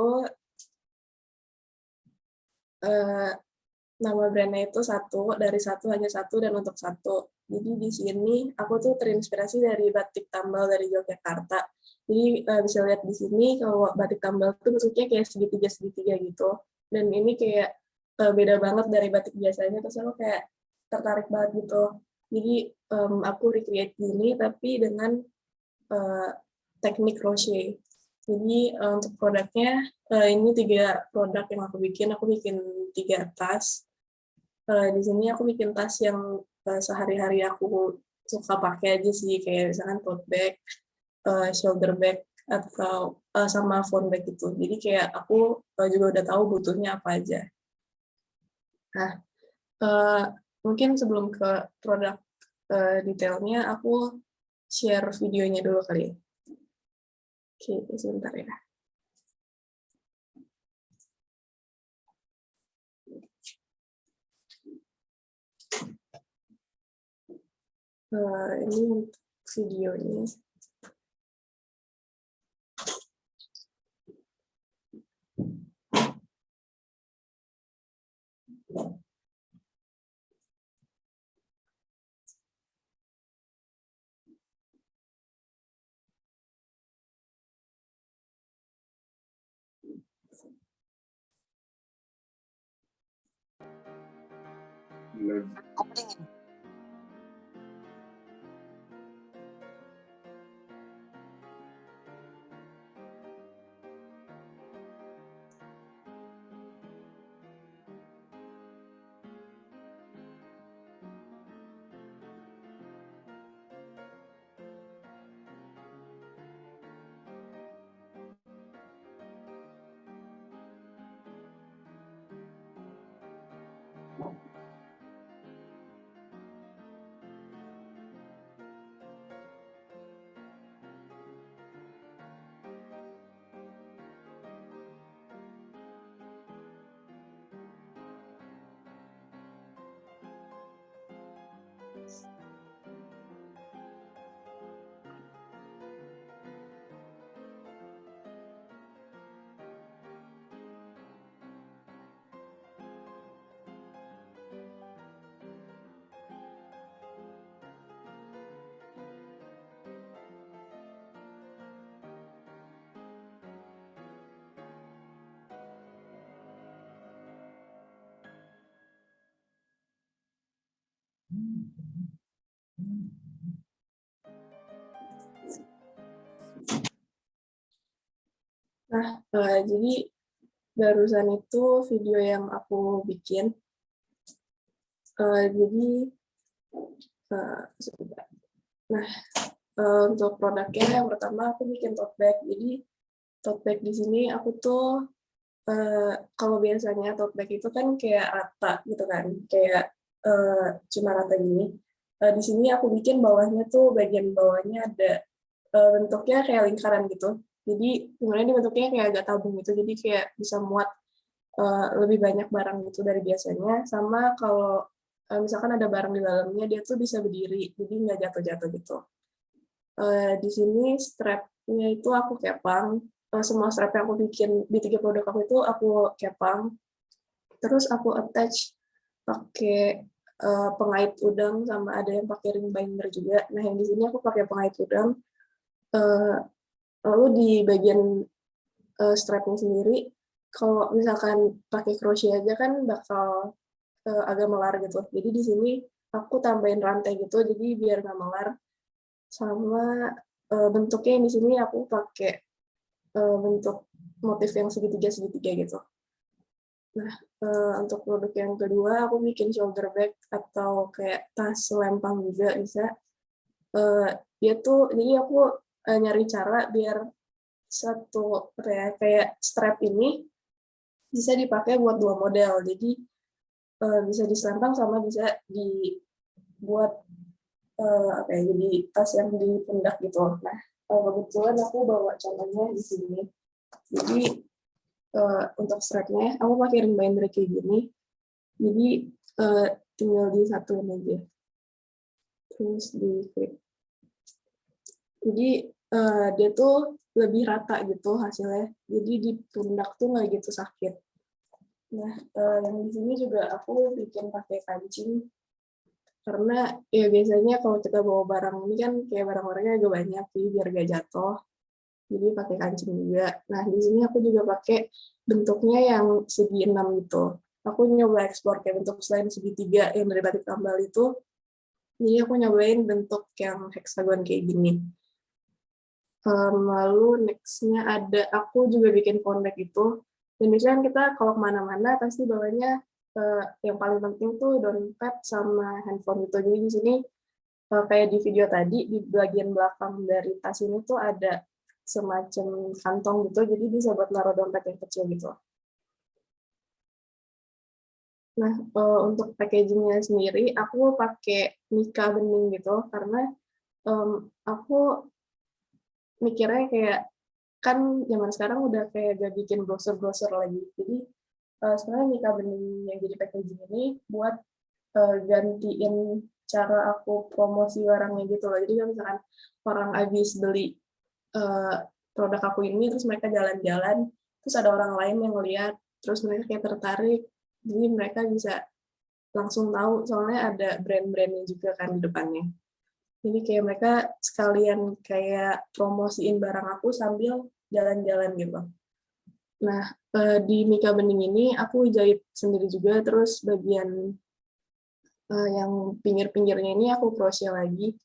uh, nama brandnya itu satu, dari satu hanya satu dan untuk satu. Jadi di sini aku tuh terinspirasi dari batik tambal dari Yogyakarta. Jadi bisa lihat di sini kalau batik tambal itu bentuknya kayak segitiga-segitiga gitu. Dan ini kayak beda banget dari batik biasanya, terus aku kayak tertarik banget gitu. Jadi aku recreate gini tapi dengan teknik crochet. Jadi untuk produknya ini 3 produk yang aku bikin. Aku bikin 3 tas. Di sini aku bikin tas yang sehari-hari aku suka pakai aja sih, kayak misalkan tote bag, shoulder bag, atau sama phone bag gitu. Jadi kayak aku juga udah tahu butuhnya apa aja. Nah, mungkin sebelum ke produk detailnya, aku share videonya dulu kali ya. Oke, sebentar ya. Ini untuk videonya. Nah, jadi barusan itu video yang aku bikin. Jadi, nah, untuk produknya yang pertama aku bikin tote bag. Jadi, tote bag di sini aku tuh, kalau biasanya tote bag itu kan kayak rata gitu kan, kayak cuma rata gini. Di sini aku bikin bawahnya tuh, bagian bawahnya ada bentuknya kayak lingkaran gitu. Jadi sebenarnya ini bentuknya kayak agak tabung gitu, jadi kayak bisa muat lebih banyak barang gitu dari biasanya. Sama kalau misalkan ada barang di dalamnya, dia tuh bisa berdiri, jadi nggak jatuh-jatuh gitu. Di sini strapnya itu aku kepang. Semua strap yang aku bikin di 3 produk aku itu aku kepang. Terus aku attach pakai pengait udang, sama ada yang pakai ring binder juga. Nah, yang di sini aku pakai pengait udang. Lalu di bagian strapnya sendiri, kalau misalkan pakai crochet aja kan bakal agak melar gitu. Jadi di sini aku tambahin rantai gitu, jadi biar nggak melar. Sama bentuknya yang di sini aku pakai bentuk motif yang segitiga-segitiga gitu. Nah, untuk produk yang kedua, aku bikin shoulder bag atau kayak tas selempang juga bisa. Dia tuh, jadi aku nyari cara biar satu kayak strap ini bisa dipakai buat 2 model. Jadi bisa diselempang sama bisa dibuat apa ya, jadi tas yang di pundak gitu. Nah, kebetulan aku bawa contohnya di sini. Jadi untuk strapnya aku pakai ring binder kayak gini. Jadi tinggal disatuin aja. Terus di clip. Jadi dia tuh lebih rata gitu hasilnya. Jadi di pundak tuh nggak gitu sakit. Nah, yang di sini juga aku bikin pakai kancing karena ya biasanya kalau kita bawa barang ini kan kayak barang-barangnya agak banyak sih biar gak jatuh. Jadi pakai kancing juga. Nah, di sini aku juga pakai bentuknya yang segi 6 gitu. Aku nyoba ekspor kayak bentuk selain segitiga yang dari batik tambal itu. Jadi aku nyobain bentuk yang heksagon kayak gini. Lalu next-nya ada, aku juga bikin phone bag itu. Dan biasanya kita kalau kemana-mana pasti bawanya yang paling penting tuh dompet sama handphone gitu. Jadi di sini kayak di video tadi, di bagian belakang dari tas ini tuh ada semacam kantong gitu, jadi bisa buat naruh dompet yang kecil gitu. Nah, untuk packagingnya sendiri, aku pakai Mika bening gitu, karena aku mikirnya kayak, kan zaman sekarang udah kayak gak bikin brosur-brosur lagi. Jadi, sebenarnya Mika bening yang jadi packaging ini buat gantiin cara aku promosi barangnya gitu loh. Jadi kalau misalkan orang habis beli uh, produk aku ini, terus mereka jalan-jalan, terus ada orang lain yang ngeliat, terus mereka kayak tertarik, jadi mereka bisa langsung tahu, soalnya ada brand-brandnya juga kan di depannya. Jadi kayak mereka sekalian kayak promosiin barang aku sambil jalan-jalan gitu. Nah, di Mika Bening ini aku jahit sendiri juga, terus bagian yang pinggir-pinggirnya ini aku crochet lagi,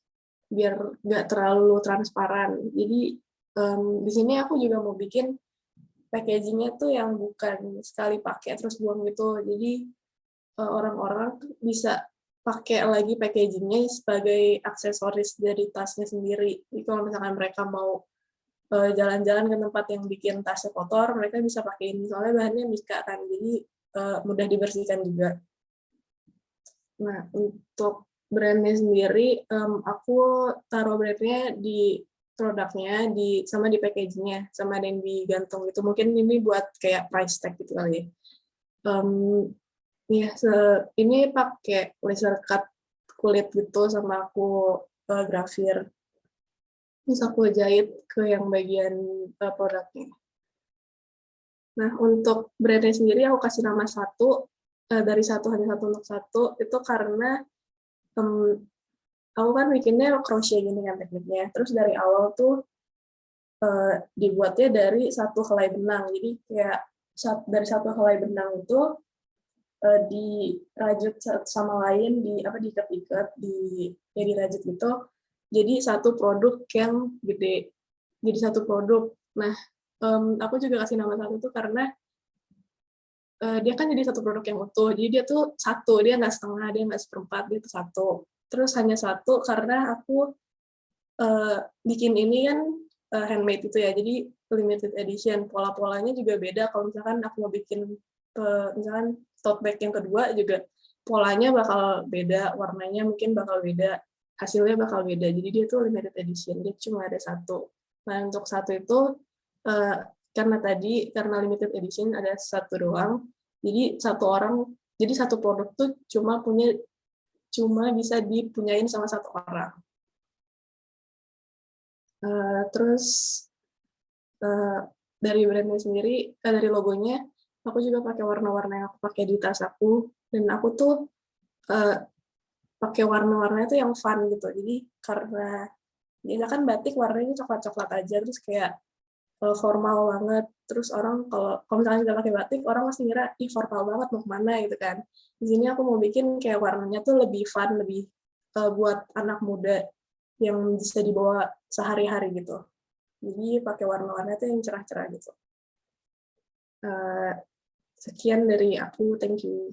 biar nggak terlalu transparan. Jadi di sini aku juga mau bikin packagingnya tuh yang bukan sekali pakai terus buang gitu. Jadi orang-orang bisa pakai lagi packagingnya sebagai aksesoris dari tasnya sendiri. Jadi kalau misalkan mereka mau jalan-jalan ke tempat yang bikin tasnya kotor, mereka bisa pakai ini. Soalnya bahannya mika kan, jadi mudah dibersihkan juga. Nah, untuk brandnya sendiri, aku taruh brandnya di produknya, sama di packagingnya, sama ada yang digantung gitu. Mungkin ini buat kayak price tag gitu kali ya. Ya, ini pakai laser cut kulit gitu, sama aku grafir. Terus aku jahit ke yang bagian produknya. Nah, untuk brandnya sendiri aku kasih nama satu, dari satu hanya satu untuk satu, itu karena aku kan bikinnya crochet gini kan tekniknya. Terus dari awal tuh dibuatnya dari satu helai benang. Jadi kayak dari satu helai benang itu dirajut sama lain, diikat-ikat, ya dirajut gitu. Jadi satu produk yang gede. Jadi satu produk. Nah, aku juga kasih nama satu tuh karena dia kan jadi satu produk yang utuh. Jadi dia tuh satu, dia nggak setengah, dia nggak seperempat, dia tuh satu. Terus hanya satu karena aku bikin ini kan handmade itu ya, jadi limited edition. Pola-polanya juga beda. Kalau misalkan aku mau bikin misalkan tote bag yang kedua juga polanya bakal beda, warnanya mungkin bakal beda, hasilnya bakal beda. Jadi dia tuh limited edition, dia cuma ada satu. Nah, untuk satu itu karena limited edition ada satu doang, jadi jadi satu produk tuh cuma bisa dipunyain sama satu orang. Terus dari brandnya sendiri, dari logonya, aku juga pakai warna-warna yang aku pakai di tas aku, dan aku tuh pakai warna-warna itu yang fun gitu. Jadi karena dia kan batik warnanya coklat-coklat aja, terus kayak formal banget. Terus orang kalau misalnya kita pakai batik, orang pasti ngira ih formal banget mau kemana gitu kan. Di sini aku mau bikin kayak warnanya tuh lebih fun, lebih buat anak muda yang bisa dibawa sehari-hari gitu. Jadi pakai warna-warna itu yang cerah-cerah gitu. Sekian dari aku, thank you.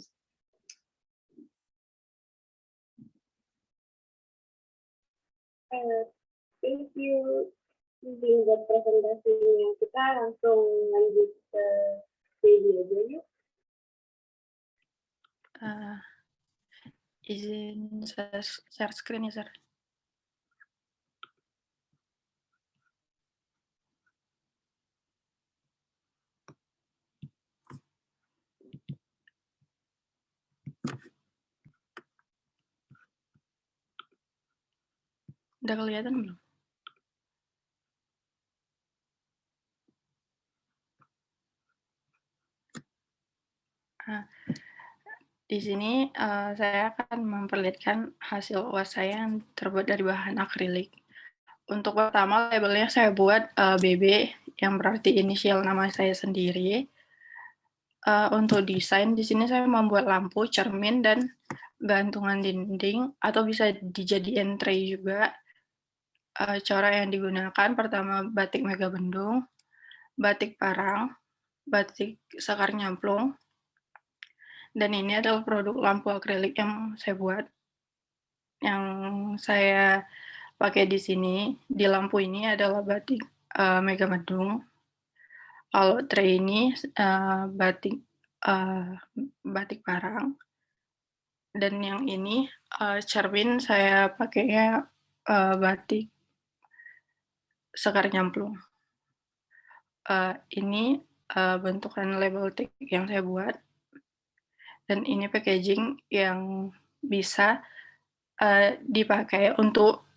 Thank you buat presentasinya. Kita langsung lanjut ke video aja yuk. Izin share screen ya, Sir. Udah kelihatan belum? Nah, di sini saya akan memperlihatkan hasil UAS saya yang terbuat dari bahan akrilik. Untuk pertama, labelnya saya buat BB, yang berarti inisial nama saya sendiri. Untuk desain, di sini saya membuat lampu, cermin, dan gantungan dinding, atau bisa dijadiin tray juga. Cara yang digunakan, pertama batik megabendung, batik parang, batik sekar nyamplung, dan ini adalah produk lampu akrilik yang saya buat. Yang saya pakai di sini, di lampu ini adalah batik megabendung. Kalau tray ini batik batik parang, dan yang ini cermin saya pakainya batik sekar nyamplung. Ini bentukan label tik yang saya buat, dan ini packaging yang bisa dipakai untuk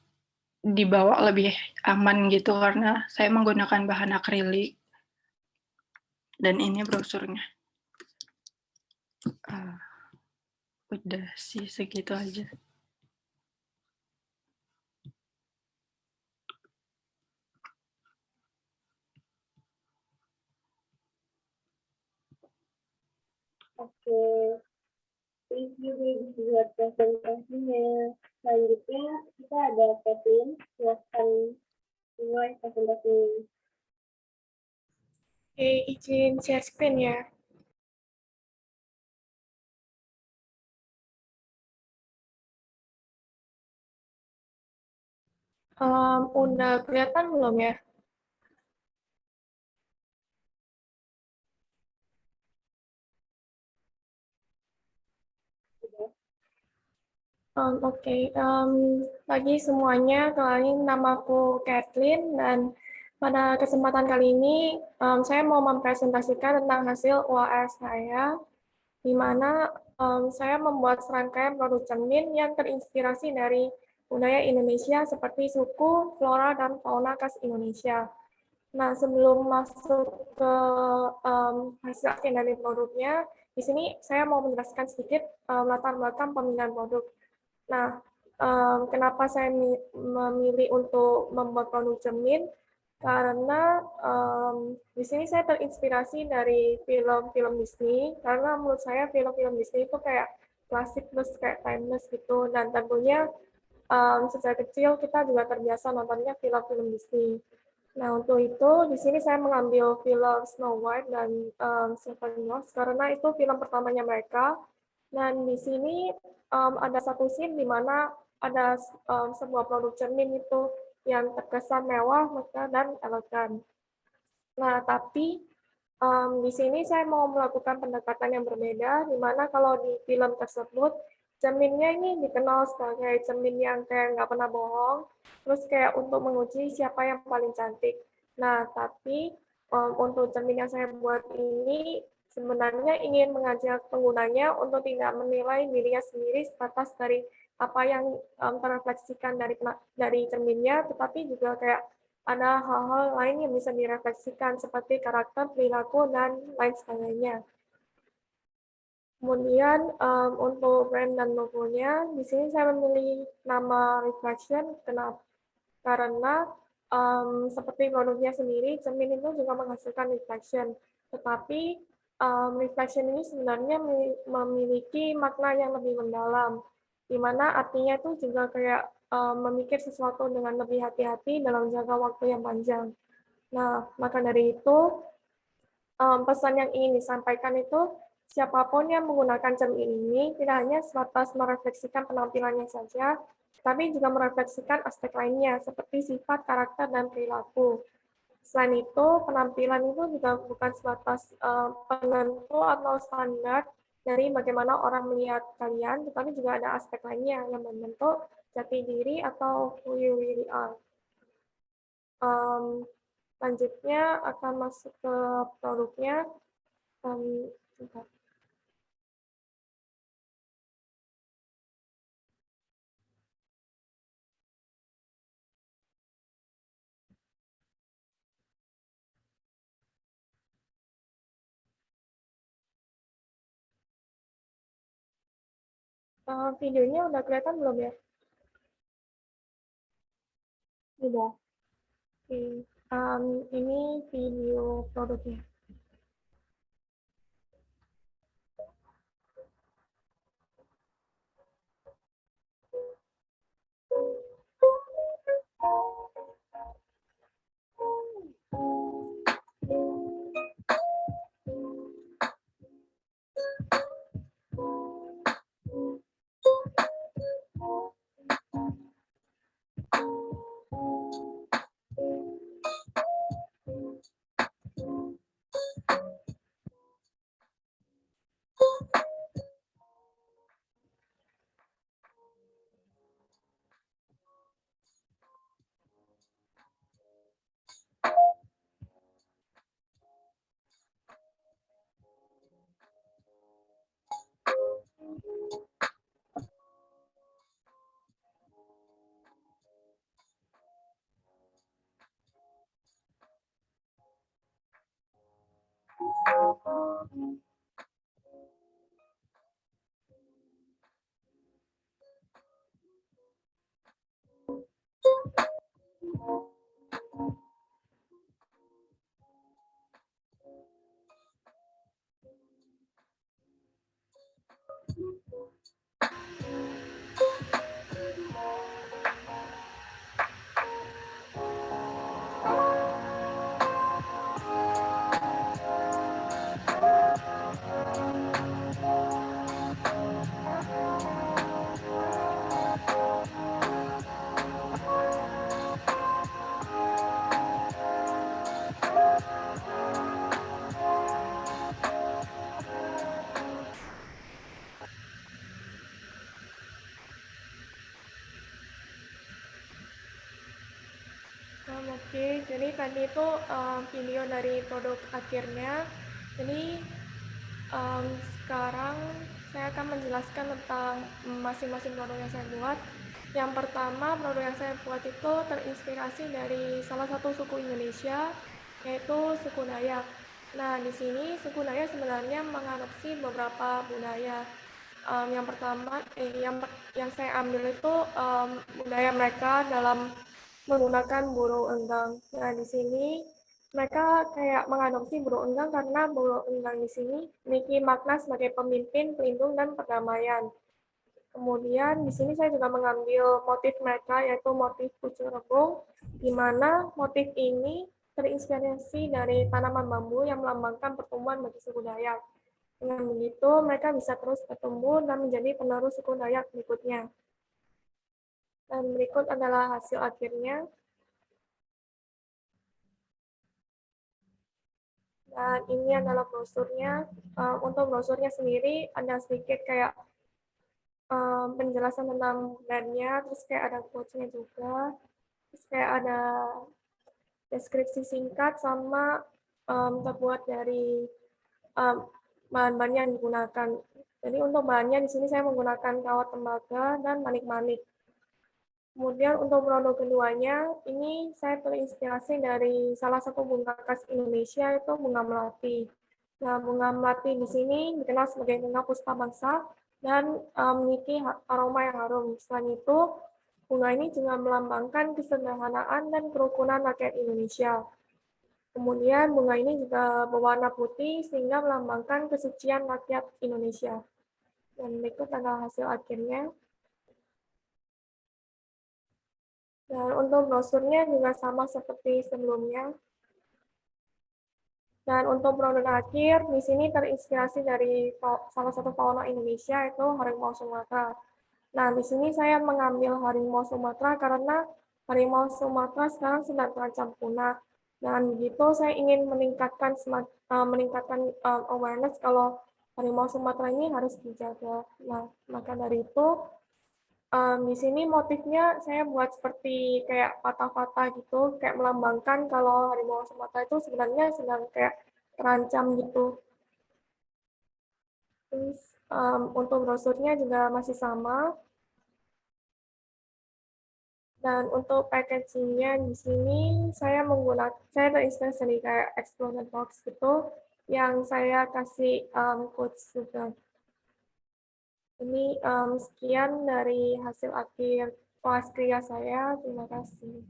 dibawa lebih aman gitu, karena saya menggunakan bahan akrilik. Dan ini brosurnya. Udah sih, segitu aja. Oke, thank you Baby buat presentasinya. Selanjutnya kita ada Kevin, silahkan mulai presentasinya. Oke, izin share screen ya. Udah kelihatan belum ya? Oke, pagi semuanya, kenalin namaku Kathleen, dan pada kesempatan kali ini saya mau mempresentasikan tentang hasil UAS saya, di mana saya membuat serangkaian produk cermin yang terinspirasi dari budaya Indonesia seperti suku, flora, dan fauna khas Indonesia. Nah, sebelum masuk ke hasil akhir dari produknya, di sini saya mau menjelaskan sedikit latar belakang pemilihan produk. Nah, kenapa saya memilih untuk membuat produk cermin? Karena di sini saya terinspirasi dari film-film Disney, karena menurut saya film-film Disney itu kayak klasik terus kayak timeless gitu, dan tentunya sejak kecil kita juga terbiasa nontonnya film-film Disney. Nah, untuk itu di sini saya mengambil film Snow White dan Seven Dwarfs karena itu film pertamanya mereka. Dan di sini ada satu scene di mana ada sebuah produk cermin itu yang terkesan mewah, megah, dan elegan. Nah, tapi di sini saya mau melakukan pendekatan yang berbeda, di mana kalau di film tersebut, cerminnya ini dikenal sebagai cermin yang kayak nggak pernah bohong, terus kayak untuk menguji siapa yang paling cantik. Nah, tapi untuk cermin yang saya buat ini sebenarnya ingin mengajak penggunanya untuk tidak menilai dirinya sendiri sebatas dari apa yang terrefleksikan dari cerminnya, tetapi juga kayak ada hal-hal lain yang bisa direfleksikan seperti karakter, perilaku, dan lain sebagainya. Kemudian untuk brand dan logonya, di sini saya memilih nama Reflection. Kenapa? Karena seperti produknya sendiri, cermin itu juga menghasilkan reflection. Tetapi reflection ini sebenarnya memiliki makna yang lebih mendalam, di mana artinya itu juga kayak memikir sesuatu dengan lebih hati-hati dalam jangka waktu yang panjang. Nah, maka dari itu, pesan yang ingin disampaikan itu, siapapun yang menggunakan cermin ini tidak hanya sebatas merefleksikan penampilannya saja, tapi juga merefleksikan aspek lainnya, seperti sifat, karakter, dan perilaku. Selain itu, penampilan itu juga bukan sebatas penentu atau standar dari bagaimana orang melihat kalian, tetapi juga ada aspek lainnya yang membentuk jati diri atau who you really are. Selanjutnya akan masuk ke produknya. Videonya udah kelihatan belum ya? Sudah. Oke. Ini video produknya. Oke, jadi tadi itu video dari produk akhirnya. Jadi sekarang saya akan menjelaskan tentang masing-masing produk yang saya buat. Yang pertama, produk yang saya buat itu terinspirasi dari salah satu suku Indonesia, yaitu suku Dayak. Nah, di sini suku Dayak sebenarnya mengadopsi beberapa budaya. Yang pertama, yang saya ambil itu budaya mereka dalam menggunakan burung enggang. Nah, di sini mereka kayak mengadopsi burung enggang karena burung enggang di sini memiliki makna sebagai pemimpin, pelindung, dan perdamaian. Kemudian di sini saya juga mengambil motif mereka, yaitu motif pucung rebung, di mana motif ini terinspirasi dari tanaman bambu yang melambangkan pertumbuhan bagi suku Dayak. Dengan begitu, mereka bisa terus bertumbuh dan menjadi penerus suku Dayak berikutnya. Dan berikut adalah hasil akhirnya. Dan ini adalah brosurnya. Untuk brosurnya sendiri ada sedikit kayak penjelasan tentang brandnya, terus kayak ada quotes-nya juga, terus kayak ada deskripsi singkat sama terbuat dari bahan-bahan yang digunakan. Jadi untuk bahannya di sini saya menggunakan kawat tembaga dan manik-manik. Kemudian untuk produk keduanya, ini saya terinspirasi dari salah satu bunga khas Indonesia, itu bunga melati. Nah, bunga melati di sini dikenal sebagai bunga puspa bangsa dan memiliki aroma yang harum. Selain itu, bunga ini juga melambangkan kesederhanaan dan kerukunan rakyat Indonesia. Kemudian bunga ini juga berwarna putih sehingga melambangkan kesucian rakyat Indonesia. Dan berikut adalah hasil akhirnya. Dan untuk brosurnya juga sama seperti sebelumnya. Dan untuk produk akhir, di sini terinspirasi dari salah satu fauna Indonesia, yaitu harimau Sumatera. Nah, di sini saya mengambil harimau Sumatera karena harimau Sumatera sekarang sedang terancam punah. Dan begitu saya ingin meningkatkan awareness kalau harimau Sumatera ini harus dijaga. Nah, maka dari itu di sini motifnya saya buat seperti kayak patah-patah gitu, kayak melambangkan kalau harimau Sumatera itu sebenarnya sedang kayak terancam gitu. Terus untuk brosurnya juga masih sama. Dan untuk packagingnya di sini saya terinspirasi dari kayak exploded box gitu, yang saya kasih quotes juga. Ini sekian dari hasil akhir kelas kriya saya. Terima kasih.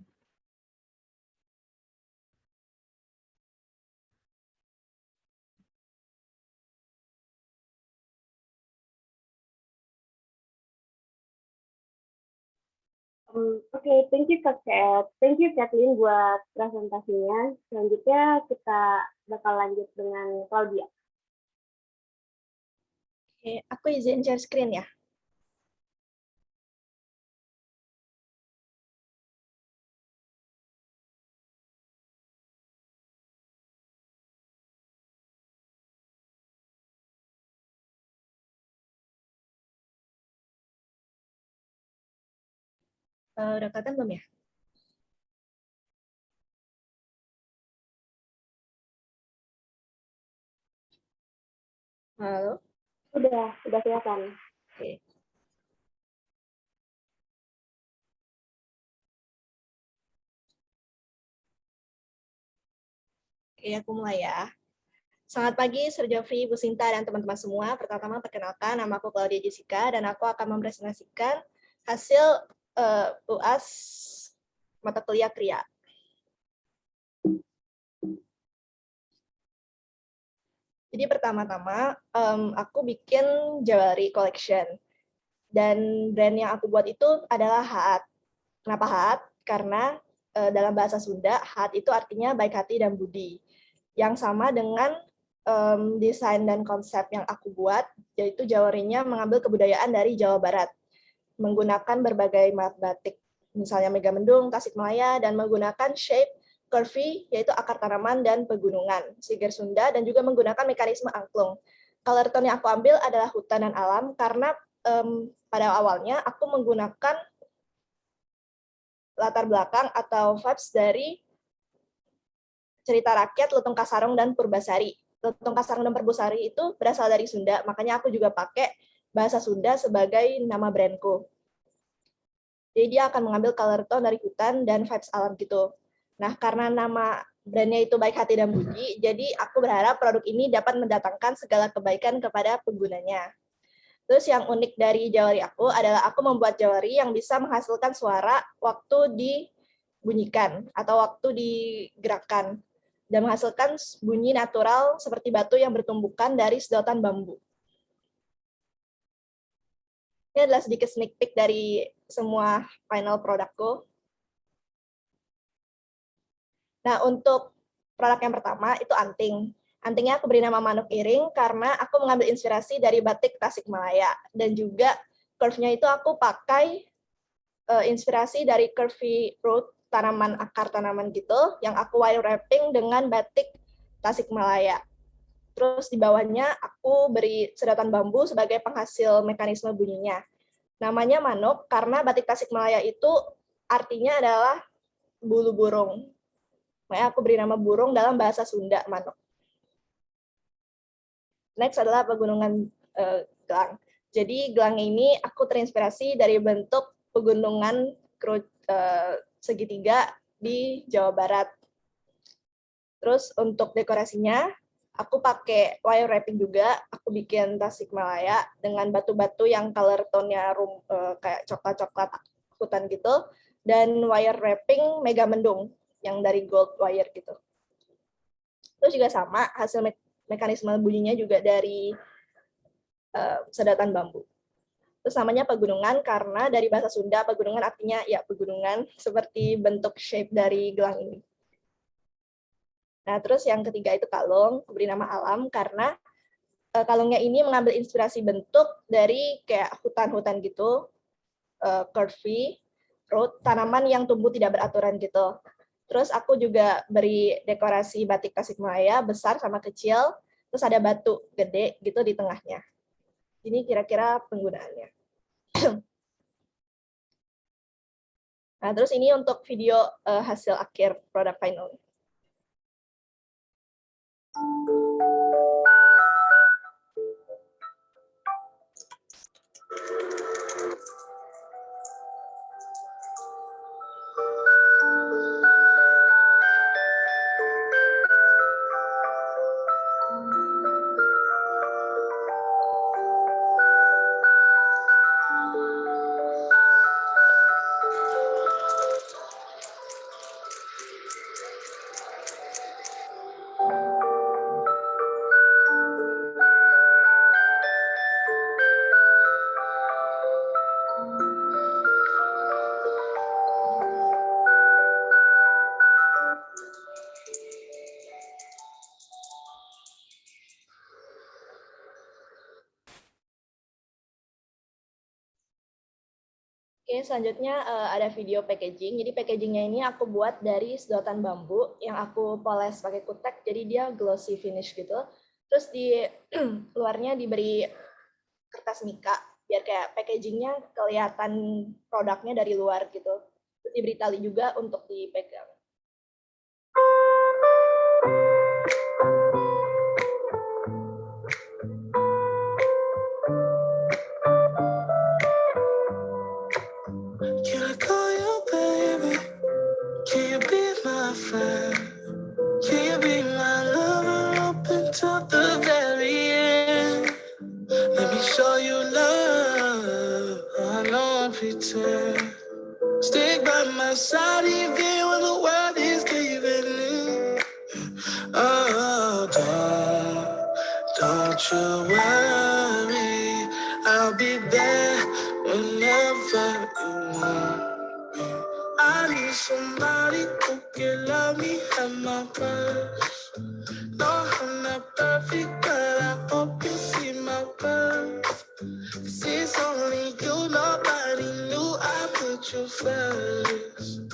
Oke, thank you Kak Kat. Thank you Kathleen buat presentasinya. Selanjutnya kita bakal lanjut dengan Claudia. Oke, aku izin share screen ya. Udah kelihatan belum ya? Halo? Udah kelihatan. Oke. Oke, aku mulai ya. Selamat pagi, Sir Geoffrey, Bu Sinta, dan teman-teman semua. Pertama-tama perkenalkan, nama aku Claudia Jessica, dan aku akan mempresentasikan hasil UAS mata kuliah Kriya. Jadi pertama-tama, aku bikin jewelry collection. Dan brand yang aku buat itu adalah Haat. Kenapa Haat? Karena dalam bahasa Sunda, Haat itu artinya baik hati dan budi. Yang sama dengan desain dan konsep yang aku buat, yaitu jewelry-nya mengambil kebudayaan dari Jawa Barat, menggunakan berbagai mat batik, misalnya Megamendung, Tasikmalaya, dan menggunakan shape curvy, yaitu akar tanaman dan pegunungan, siger Sunda, dan juga menggunakan mekanisme angklung. Color tone yang aku ambil adalah hutan dan alam, karena pada awalnya aku menggunakan latar belakang atau vibes dari cerita rakyat Lutung Kasarong dan Purbasari. Lutung Kasarong dan Purbasari itu berasal dari Sunda, makanya aku juga pakai bahasa Sunda sebagai nama brandku. Jadi dia akan mengambil color tone dari hutan dan vibes alam gitu. Nah, karena nama brandnya itu baik hati dan budi, jadi aku berharap produk ini dapat mendatangkan segala kebaikan kepada penggunanya. Terus yang unik dari jewelry aku adalah aku membuat jewelry yang bisa menghasilkan suara waktu dibunyikan atau waktu digerakkan dan menghasilkan bunyi natural seperti batu yang bertumbukan dari sedotan bambu. Ini adalah sedikit sneak peek dari semua final produkku. Nah, untuk produk yang pertama itu anting. Antingnya aku beri nama Manuk Iring karena aku mengambil inspirasi dari batik Tasikmalaya. Dan juga curve-nya itu aku pakai inspirasi dari curvy root, tanaman akar tanaman gitu, yang aku wire wrapping dengan batik Tasikmalaya. Terus di bawahnya aku beri sedotan bambu sebagai penghasil mekanisme bunyinya. Namanya manuk karena batik Tasikmalaya itu artinya adalah bulu burung. Makanya aku beri nama burung dalam bahasa Sunda, manuk. Next adalah pegunungan gelang. Jadi gelang ini aku terinspirasi dari bentuk pegunungan segitiga di Jawa Barat. Terus untuk dekorasinya, aku pakai wire wrapping juga. Aku bikin Tasikmalaya dengan batu-batu yang color tone-nya kayak coklat-coklat hutan gitu. Dan wire wrapping Megamendung yang dari gold wire gitu. Terus juga sama, hasil mekanisme bunyinya juga dari sedotan bambu. Terus namanya pegunungan karena dari bahasa Sunda pegunungan artinya ya pegunungan seperti bentuk shape dari gelang ini. Nah, terus yang ketiga itu kalung, beri nama alam karena kalungnya ini mengambil inspirasi bentuk dari kayak hutan-hutan gitu, curvy, root, tanaman yang tumbuh tidak beraturan gitu. Terus aku juga beri dekorasi batik Tasikmalaya besar sama kecil, terus ada batu gede gitu di tengahnya. Ini kira-kira penggunaannya. Nah, terus ini untuk video hasil akhir produk final. Oke, selanjutnya ada video packaging. Jadi packagingnya ini aku buat dari sedotan bambu yang aku poles pakai kutek, jadi dia glossy finish gitu. Terus di luarnya diberi kertas mika, biar kayak packagingnya kelihatan produknya dari luar gitu. Terus diberi tali juga untuk dipegang. Can I call you baby? Can you be my friend? Can you be my lover up until the very end? Let me show you love. I know I pretend. Stick by my side even when the world is giving in. Oh, don't you worry. I'll be there whenever you want me. I need somebody who can love me at my worst. No, I'm not perfect, but I hope you see my worth. 'Cause it's only you, nobody knew I put you first.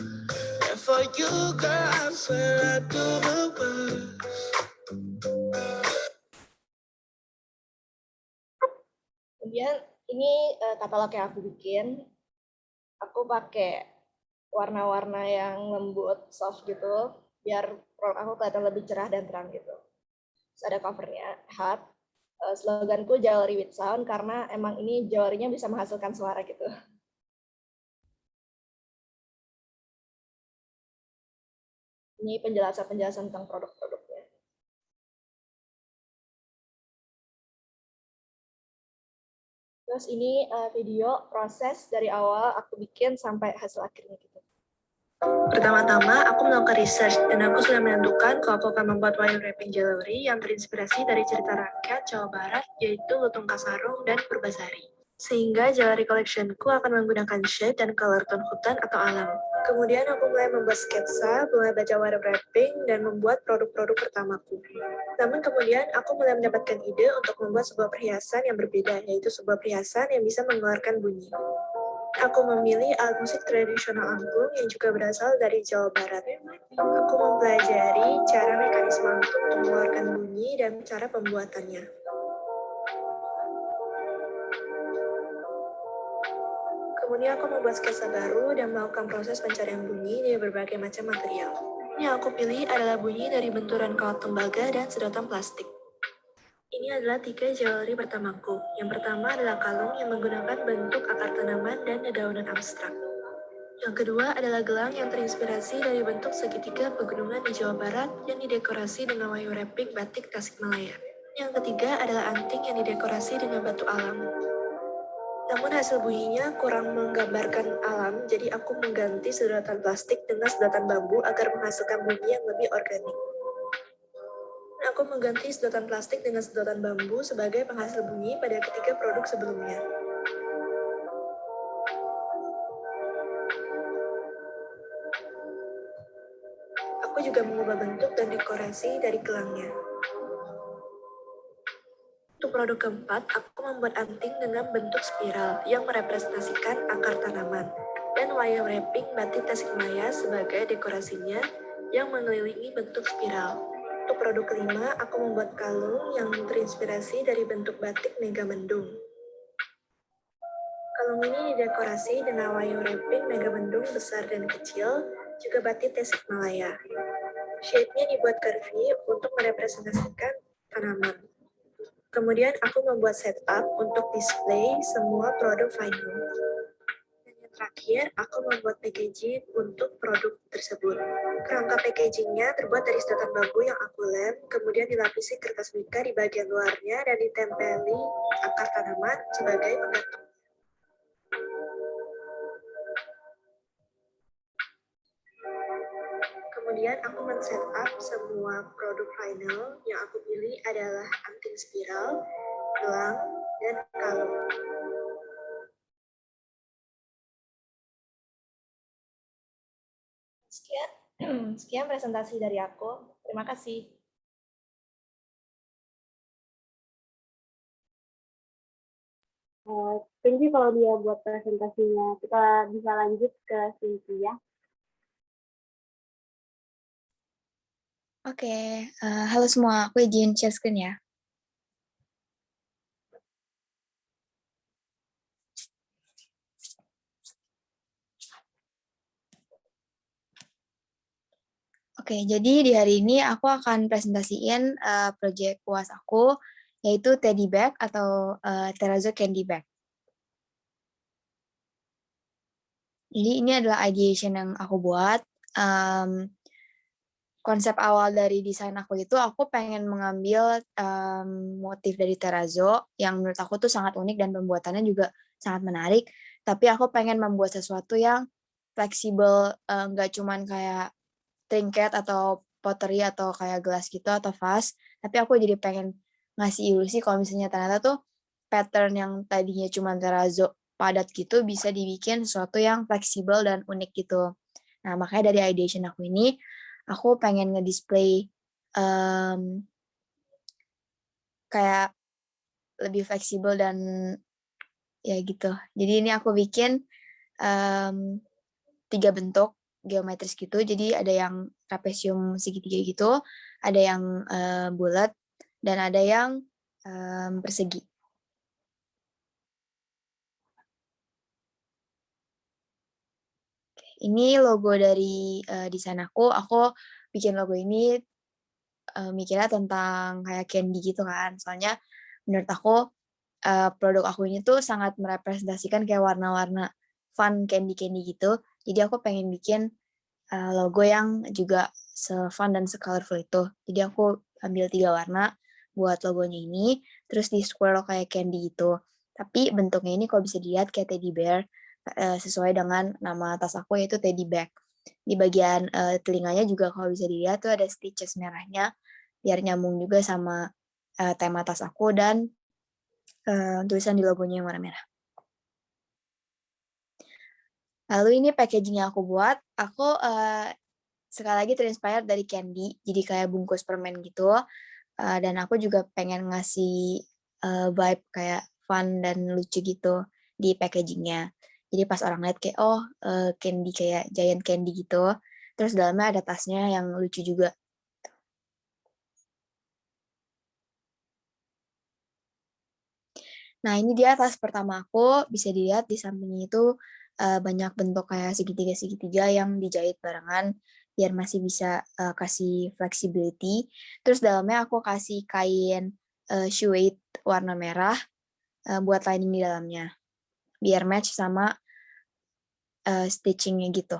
And for you, girl, I swear I do the worst. Kemudian ini katalog yang aku bikin. Aku pakai warna-warna yang lembut, soft gitu, biar produk aku kelihatan lebih cerah dan terang gitu. Terus ada covernya, hard. Sloganku Jewelry with Sound, karena emang ini jewelry-nya bisa menghasilkan suara gitu. Ini penjelasan-penjelasan tentang produk-produknya. Terus ini video proses dari awal aku bikin sampai hasil akhirnya gitu. Pertama-tama, aku melakukan research dan aku sudah menentukan kalau aku akan membuat wire wrapping jewelry yang terinspirasi dari cerita rakyat Jawa Barat, yaitu Lutung Kasarung dan Purbasari. Sehingga jewelry collectionku akan menggunakan shade dan color tone hutan atau alam. Kemudian aku mulai membuat sketsa, mulai baca wire wrapping, dan membuat produk-produk pertamaku. Namun kemudian aku mulai mendapatkan ide untuk membuat sebuah perhiasan yang berbeda, yaitu sebuah perhiasan yang bisa mengeluarkan bunyi. Aku memilih alat musik tradisional angklung yang juga berasal dari Jawa Barat. Aku mempelajari cara mekanisme angklung untuk mengeluarkan bunyi dan cara pembuatannya. Kemudian aku membuat sketsa baru dan melakukan proses pencarian bunyi dari berbagai macam material. Yang aku pilih adalah bunyi dari benturan kawat tembaga dan sedotan plastik. Ini adalah 3 jewelry pertamaku. Yang pertama adalah kalung yang menggunakan bentuk akar tanaman dan dedaunan abstrak. Yang kedua adalah gelang yang terinspirasi dari bentuk segitiga pegunungan di Jawa Barat yang didekorasi dengan wire wrapping batik Tasikmalaya. Yang ketiga adalah anting yang didekorasi dengan batu alam. Namun hasil bunyinya kurang menggambarkan alam, jadi aku mengganti sedotan plastik dengan sedotan bambu agar menghasilkan bunyi yang lebih organik. Aku mengganti sedotan plastik dengan sedotan bambu sebagai penghasil bunyi pada ketiga produk sebelumnya. Aku juga mengubah bentuk dan dekorasi dari gelangnya. Untuk produk keempat, aku membuat anting dengan bentuk spiral yang merepresentasikan akar tanaman dan wire wrapping batik Tasikmalaya sebagai dekorasinya yang mengelilingi bentuk spiral. Untuk produk kelima, aku membuat kalung yang terinspirasi dari bentuk batik Megamendung. Kalung ini didekorasi dengan wire wrapping Megamendung besar dan kecil, juga batik Tasikmalaya. Shape-nya dibuat curvy untuk merepresentasikan tanaman. Kemudian aku membuat setup untuk display semua produk final. Dan yang terakhir, aku membuat packaging untuk produk tersebut. Kerangka packagingnya terbuat dari sedotan bambu yang aku lem, kemudian dilapisi kertas mika di bagian luarnya dan ditempeli akar tanaman sebagai penggantung. Kemudian aku men-setup semua produk final yang aku pilih adalah anting spiral, gelang, dan kalung. Sekian presentasi dari aku. Terima kasih. Thank you kalau dia buat presentasinya. Kita bisa lanjut ke Cynthia. Oke, halo semua, aku izin share screen ya. Oke, jadi di hari ini aku akan presentasiin project UAS aku, yaitu Teddy Bag atau Terrazzo Candy Bag. Jadi ini adalah ideation yang aku buat. Konsep awal dari desain aku itu, aku pengen mengambil motif dari terrazzo yang menurut aku tuh sangat unik dan pembuatannya juga sangat menarik. Tapi aku pengen membuat sesuatu yang fleksibel, nggak cuman kayak trinket atau pottery atau kayak gelas gitu atau vase, tapi aku jadi pengen ngasih ilusi kalau misalnya ternyata tuh pattern yang tadinya cuma terrazzo padat gitu bisa dibikin sesuatu yang fleksibel dan unik gitu. Nah, makanya dari ideation aku ini, aku pengen ngedisplay kayak lebih fleksibel dan ya gitu. Jadi ini aku bikin 3 bentuk geometris gitu. Jadi ada yang trapesium segitiga gitu, ada yang bulat, dan ada yang persegi. Ini logo dari desain aku. Aku bikin logo ini mikirnya tentang kayak candy gitu kan. Soalnya menurut aku produk aku ini tuh sangat merepresentasikan kayak warna-warna fun candy-candy gitu. Jadi aku pengen bikin logo yang juga se-fun dan se-colorful itu. Jadi aku ambil 3 warna buat logonya ini, terus di swirl kayak candy gitu. Tapi bentuknya ini kalau bisa dilihat kayak teddy bear, sesuai dengan nama tas aku yaitu teddy bag. Di bagian telinganya juga kalau bisa dilihat tuh ada stitches merahnya, biar nyambung juga sama tema tas aku dan tulisan di logonya yang warna merah. Lalu ini packaging yang aku buat, aku sekali lagi terinspired dari candy, jadi kayak bungkus permen gitu. Dan aku juga pengen ngasih vibe kayak fun dan lucu gitu di packagingnya. Jadi pas orang lihat kayak, oh candy kayak giant candy gitu. Terus dalamnya ada tasnya yang lucu juga. Nah, ini dia tas pertama aku. Bisa dilihat di sampingnya itu banyak bentuk kayak segitiga-segitiga yang dijahit barengan biar masih bisa kasih flexibility. Terus dalamnya aku kasih kain suede warna merah buat lining di dalamnya. Biar match sama stitchingnya gitu.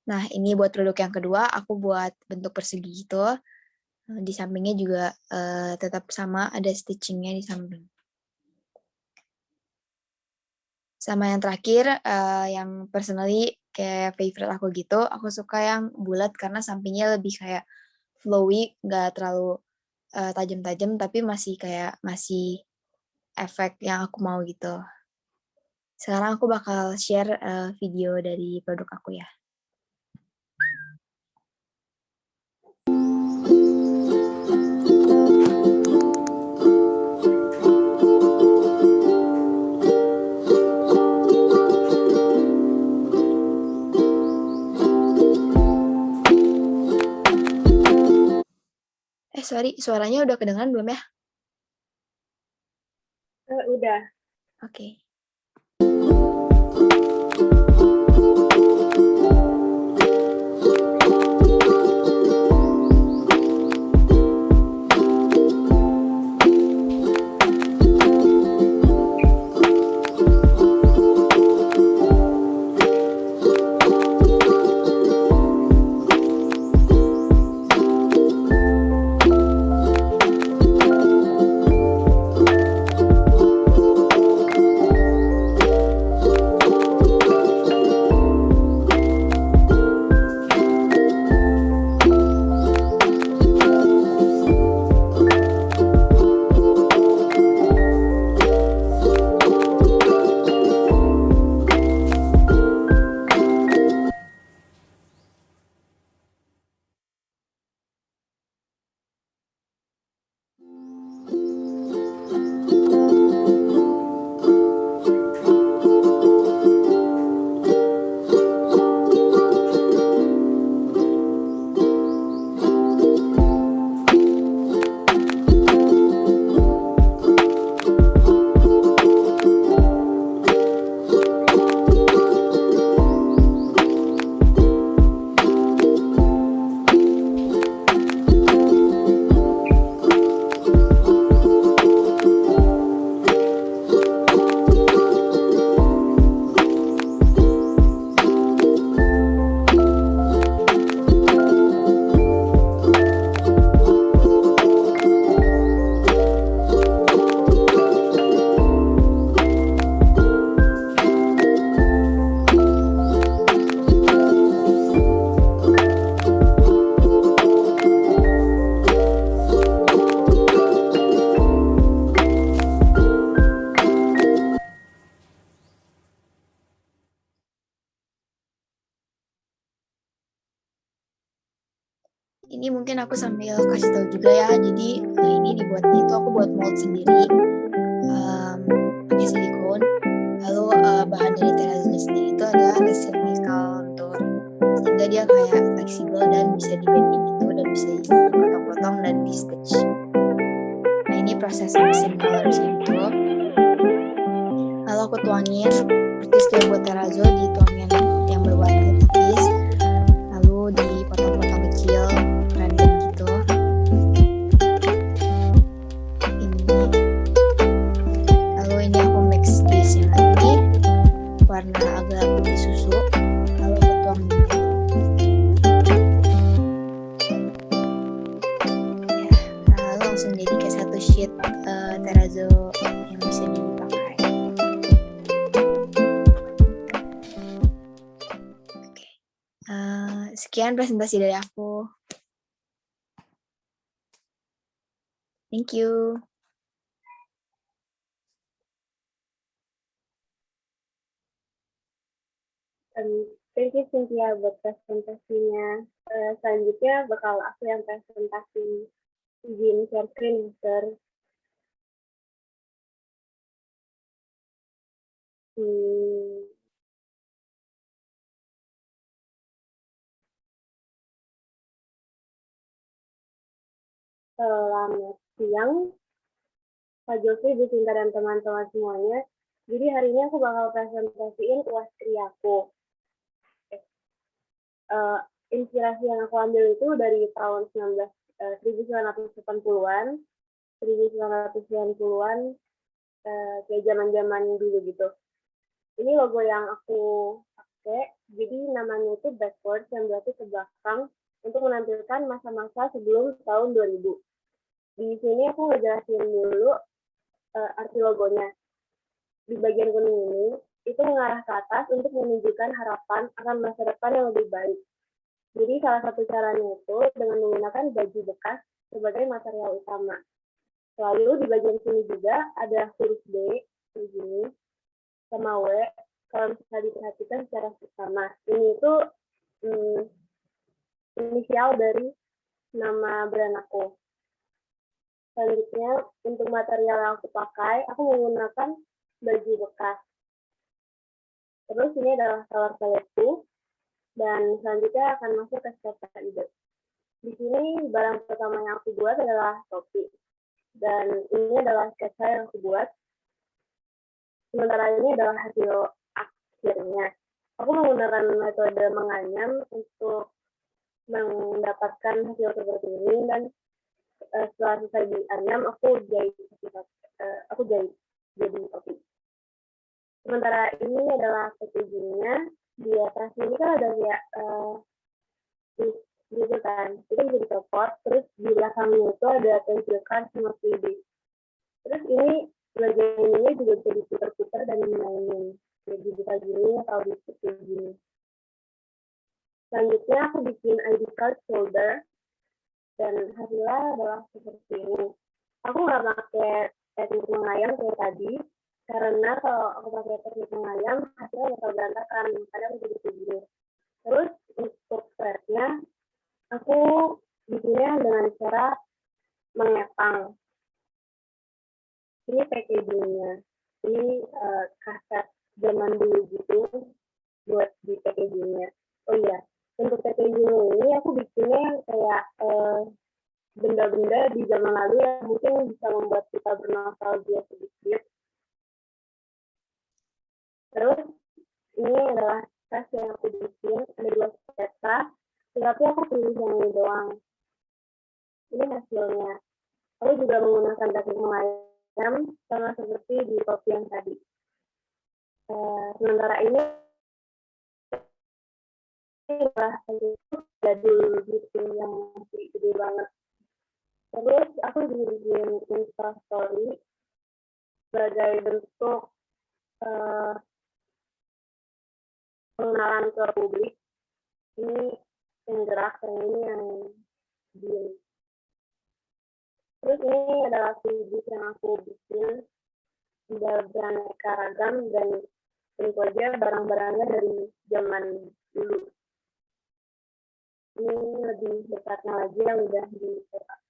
Nah, ini buat produk yang kedua, aku buat bentuk persegi gitu. Di sampingnya juga tetap sama, ada stitchingnya di samping. Sama yang terakhir, yang personally kayak favorite aku gitu, aku suka yang bulat karena sampingnya lebih kayak flowy, nggak terlalu tajam-tajam, tapi masih kayak masih efek yang aku mau gitu. Sekarang aku bakal share video dari produk aku ya. Sorry, suaranya udah kedengaran belum ya? Udah. Oke. mungkin aku sambil kasih tahu juga ya. Jadi ini dibuatnya itu aku buat mold sendiri, pakai silikon. Lalu bahan dari terazonya sendiri itu adalah resin contour, sehingga dia kayak fleksibel dan bisa di-bending gitu dan bisa dipotong-potong dan di-stitch. Nah ini proses mixing colorsnya itu. Lalu aku tuangin seperti kayak buat terrazzo, dituangin yang berwarna tipis, lalu dipotong-potong kecil random gitu. Lalu ini aku mix base-nya lagi warna agak putih susu, lalu aku tuang di mold. Ya, lalu langsung jadi kayak satu sheet terrazzo yang bisa dipakai. Sekian presentasi dari aku. Thank you. Thank you Cynthia buat presentasinya. Selanjutnya bakal aku yang presentasi. Izin share screen, Mister. Selamat siang, Pak Jofri, Bu Sinta, dan teman-teman semuanya. Jadi hari ini aku bakal presentasiin UAS Tri aku. Inspirasi yang aku ambil itu dari tahun 1980-an, 1990-an, kayak zaman-zaman dulu gitu. Ini logo yang aku pakai, jadi namanya itu backwards, yang berarti ke belakang, untuk menampilkan masa-masa sebelum tahun 2000. Di sini aku ngejelasin dulu arti logonya. Di bagian kuning ini, itu mengarah ke atas untuk menunjukkan harapan akan masa depan yang lebih baik. Jadi salah satu caranya itu dengan menggunakan baju bekas sebagai material utama. Lalu di bagian sini juga ada huruf B, begini, sama W, kalau misalnya diperhatikan secara seksama. Ini itu inisial dari nama brand aku. Selanjutnya, untuk material yang aku pakai, aku menggunakan baju bekas. Terus ini adalah color paletku, dan selanjutnya akan masuk ke step ide. Di sini barang pertama yang aku buat adalah topi, dan ini adalah sketsa yang aku buat. Sementara ini adalah hasil akhirnya. Aku menggunakan metode menganyam untuk mendapatkan hasil seperti ini, dan setelah selesai dianyam, aku jahit jadi topi. Sementara ini adalah packagingnya. Di atas ini kan ada kayak gitu kan, itu bisa dicopot. Terus di belakangnya itu ada pencil card sama 3D. Terus ini bagian ininya juga bisa diputar-putar dan dimainin, jadi bisa gini atau seperti gini. Selanjutnya aku bikin ID card holder, dan hasilnya adalah seperti ini. Aku nggak pakai teknik mengayam kayak tadi, karena kalau aku pakai teknik mengayam, hasilnya bakal berantakan, makanya aku jadi begini. Terus untuk threadnya, aku bikinnya dengan cara mengepang. Ini packagingnya. Ini kaset zaman dulu gitu buat di packagingnya. Oh iya, untuk packaging ini aku bikinnya kayak benda-benda di zaman lalu yang mungkin bisa membuat kita bernostalgia sedikit. Terus ini adalah tas yang aku bikin, ada 2 sketsa, tetapi aku pilih yang ini doang. Ini hasilnya. Aku juga menggunakan teknik mengayam sama seperti di topi yang tadi. Sementara ini adalah jadul gitu yang masih gede banget. Terus aku juga bikin Instastory sebagai bentuk pengenalan ke publik. Ini yang gerak, yang ini yang diem. Terus ini adalah video yang aku bikin, beraneka ragam, dan tentu aja barang-barangnya dari zaman dulu. Ini lebih dekatnya lagi yang udah dicetak.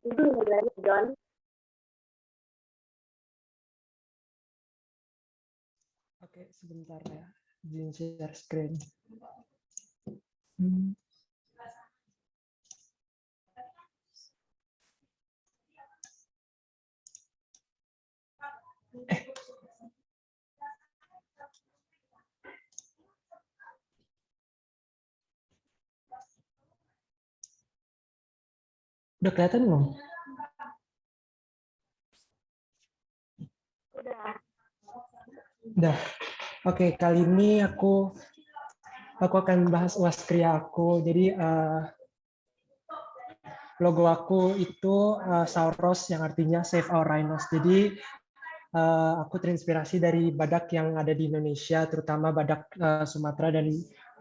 Itu lagi John. Oke, sebentar ya. Izin share screen. Udah kelihatan belum? Udah. Oke, kali ini aku akan bahas Waskria aku. Jadi logo aku itu Sauros yang artinya Save Our Rhinos. Jadi aku terinspirasi dari badak yang ada di Indonesia, terutama badak Sumatera dan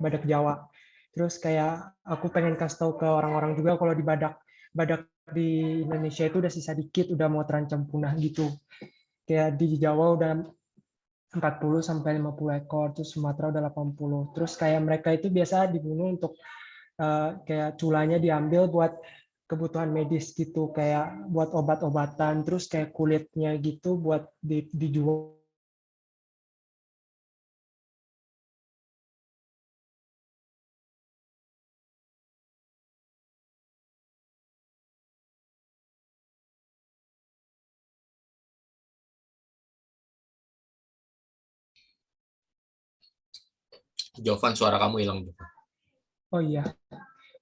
badak Jawa. Terus kayak aku pengen kasih tahu ke orang-orang juga kalau di badak di Indonesia itu udah sisa dikit, udah mau terancam punah gitu. Kayak di Jawa udah 40 sampai 50 ekor, terus Sumatera udah 80. Terus kayak mereka itu biasa dibunuh untuk kayak culanya diambil buat kebutuhan medis gitu, kayak buat obat-obatan, terus kayak kulitnya gitu buat dijual. Jovan, suara kamu hilang. Oh iya,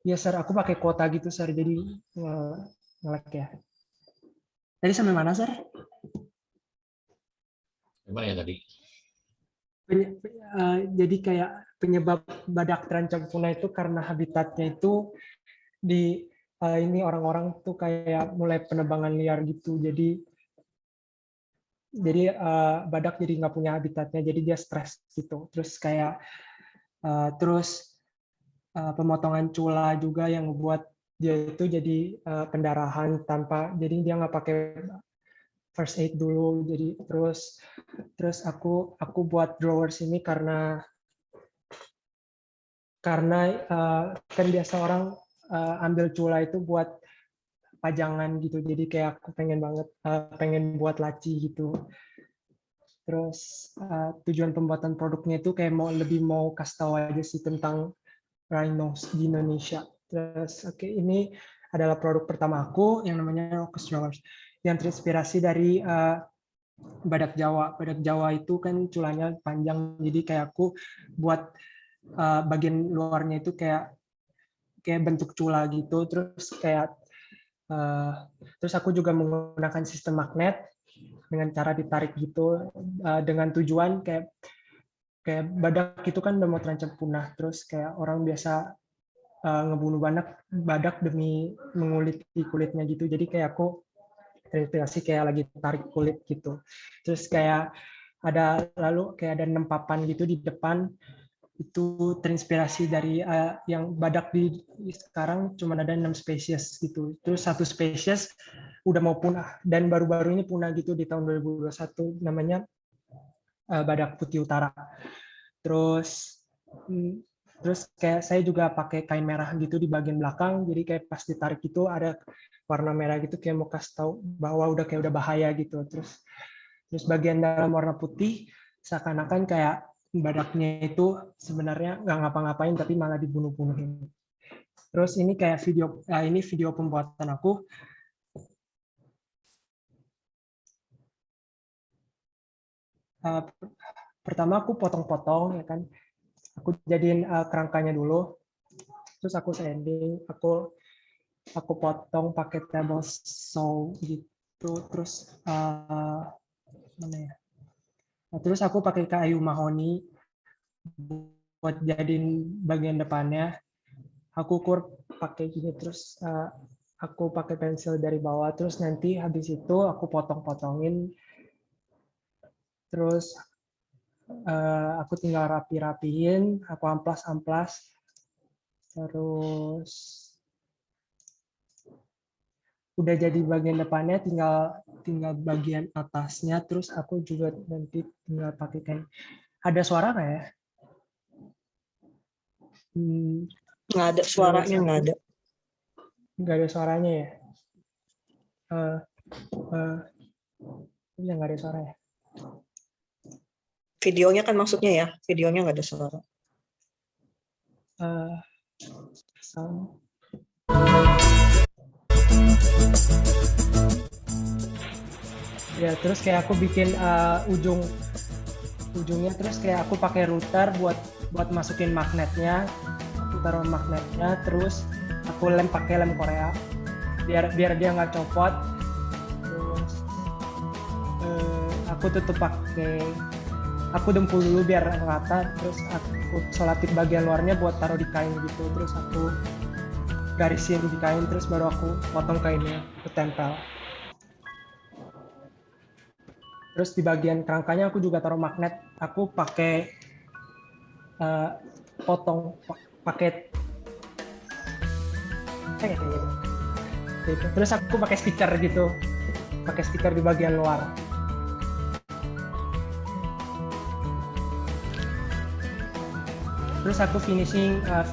iya Sir, aku pakai kuota gitu Sir, jadi nge-lag ya. Tadi sampai mana Sir? Gimana ya tadi? Jadi kayak penyebab badak terancam punah itu karena habitatnya itu di ini orang-orang tuh kayak mulai penebangan liar gitu. Jadi badak jadi nggak punya habitatnya, jadi dia stres gitu. Terus kayak pemotongan cula juga yang membuat dia itu jadi pendarahan tanpa, jadi dia nggak pakai first aid dulu. Jadi terus aku buat drawers ini karena kan biasa orang ambil cula itu buat pajangan gitu. Jadi kayak aku pengen buat laci gitu. Terus tujuan pembuatan produknya itu kayak lebih mau kasih tahu aja sih tentang rhinos di Indonesia. Terus ini adalah produk pertama aku yang namanya Rockus Drawers yang terinspirasi dari badak Jawa. Badak Jawa itu kan culanya panjang, jadi kayak aku buat bagian luarnya itu kayak bentuk cula gitu. Terus aku juga menggunakan sistem magnet dengan cara ditarik gitu, dengan tujuan kayak badak itu kan udah mau terancam punah, terus kayak orang biasa ngebunuh badak demi menguliti kulitnya gitu. Jadi kayak aku terinspirasi kayak lagi tarik kulit gitu. Terus kayak ada 6 papan gitu di depan, itu terinspirasi dari yang badak di sekarang cuma ada 6 spesies gitu. Terus satu spesies udah mau punah dan baru-baru ini punah gitu di tahun 2021, namanya badak putih utara. Terus kayak saya juga pakai kain merah gitu di bagian belakang, jadi kayak pas ditarik itu ada warna merah gitu, kayak mau kasih tahu bahwa udah bahaya gitu. Terus bagian dalam warna putih seakan-akan kayak badaknya itu sebenarnya nggak ngapa-ngapain tapi malah dibunuh-bunuhin. Terus ini kayak video pembuatan aku. Pertama aku potong-potong ya kan. Aku jadiin kerangkanya dulu. Terus aku sanding, aku potong pakai table saw gitu. Terus mana ya? Nah, terus aku pakai kayu mahoni buat jadiin bagian depannya. Aku ukur pakai gini, terus aku pakai pensil dari bawah, terus nanti habis itu aku potong-potongin, terus aku tinggal rapihin, aku amplas-amplas, terus udah jadi bagian depannya, tinggal bagian atasnya, terus aku juga nanti tinggal pakai kayak, ada suara nggak ya? Nggak ada suaranya, nggak ada. Nggak ada suaranya ya? Ya nggak ada suara ya? Videonya kan maksudnya ya, videonya nggak ada suara. Ya terus kayak aku bikin ujungnya, terus kayak aku pakai router buat masukin magnetnya. Aku taruh magnetnya, terus aku pakai lem Korea biar dia nggak copot. Terus aku tutup aku dempul dulu biar rata, terus aku selapin bagian luarnya buat taruh di kain gitu, terus aku garisin di kain, terus baru aku potong kainnya, aku tempel. Terus di bagian kerangkanya aku juga taruh magnet, aku pakai potong pakai kayak gitu. Terus aku pakai stiker gitu, pakai stiker di bagian luar. Terus aku finishingnya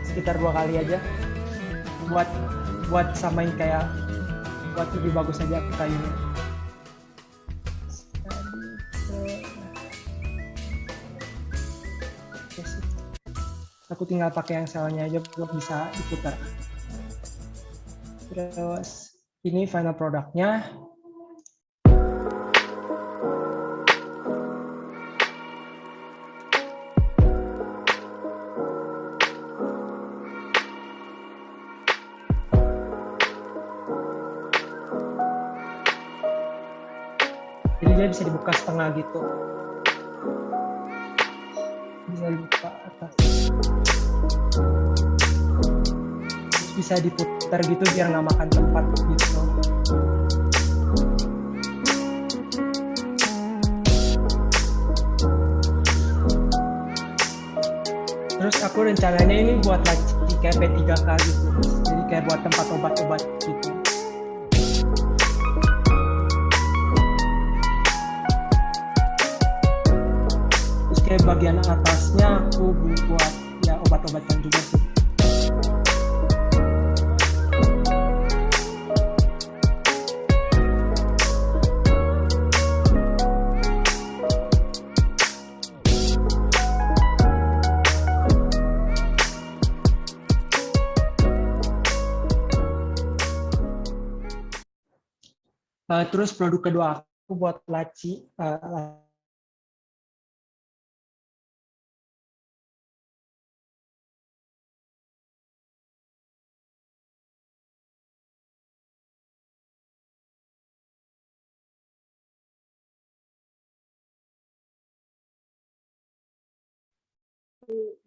sekitar 2 kali aja buat samain kayak buat lebih bagus aja kayunya. Aku tinggal pakai yang selnya aja buat bisa diputar. Terus ini final produknya. Jadi dia bisa dibuka setengah gitu. Bisa dibuka atas. Terus bisa diputar gitu biar nggak makan tempat gitu. Terus aku rencananya ini buat laci kayak P3K gitu. Jadi kayak buat tempat obat-obat gitu. Kayak bagian atasnya aku buat ya obat-obatan juga sih. Terus produk kedua aku buat laci.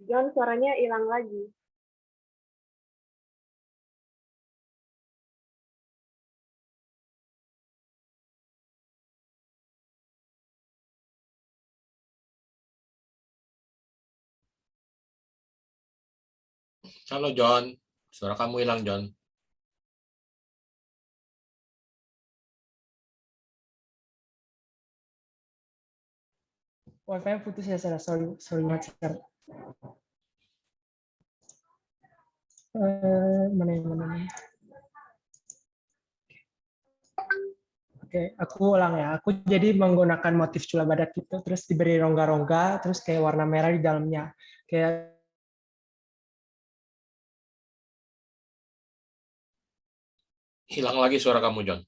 John, suaranya hilang lagi. Halo John, suara kamu hilang John. Wifi putus ya, sorry banget. Mana. Oke, aku ulang ya. Aku jadi menggunakan motif cula badak gitu, terus diberi rongga-rongga, terus kayak warna merah di dalamnya. Kayak Hilang lagi suara kamu John.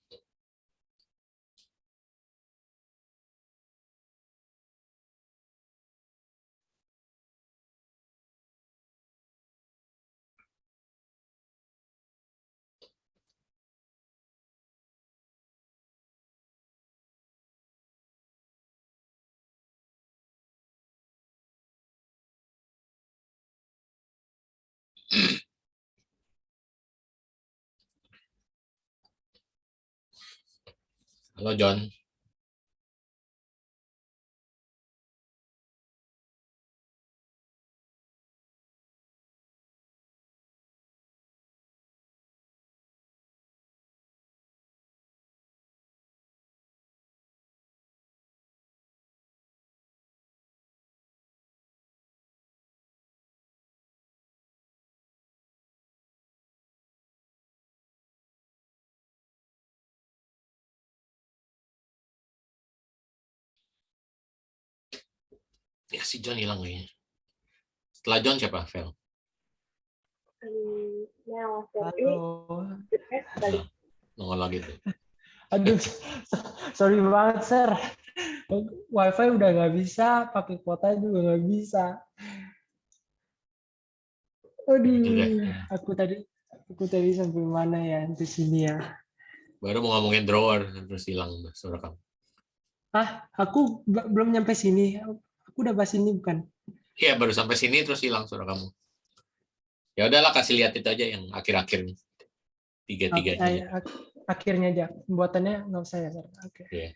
Halo John. Ya si John hilang kayaknya. Setelah John siapa? Vel. Nah, Halo. Nah, nongol lagi tuh. Aduh, sorry banget, Sir. Wifi udah nggak bisa, pakai kuota juga nggak bisa. Aduh, aku tadi sampai mana ya? Di sini ya. Baru mau ngomongin drawer, terus hilang suara kamu. Aku belum nyampe sini. Aku udah bahas ini bukan? Iya, baru sampai sini terus hilang suara kamu. Ya udahlah, kasih lihat itu aja yang akhir-akhirnya. Tiga-tiganya. Akhirnya aja. Pembuatannya nggak usah ya, Sir. Oke. Iya.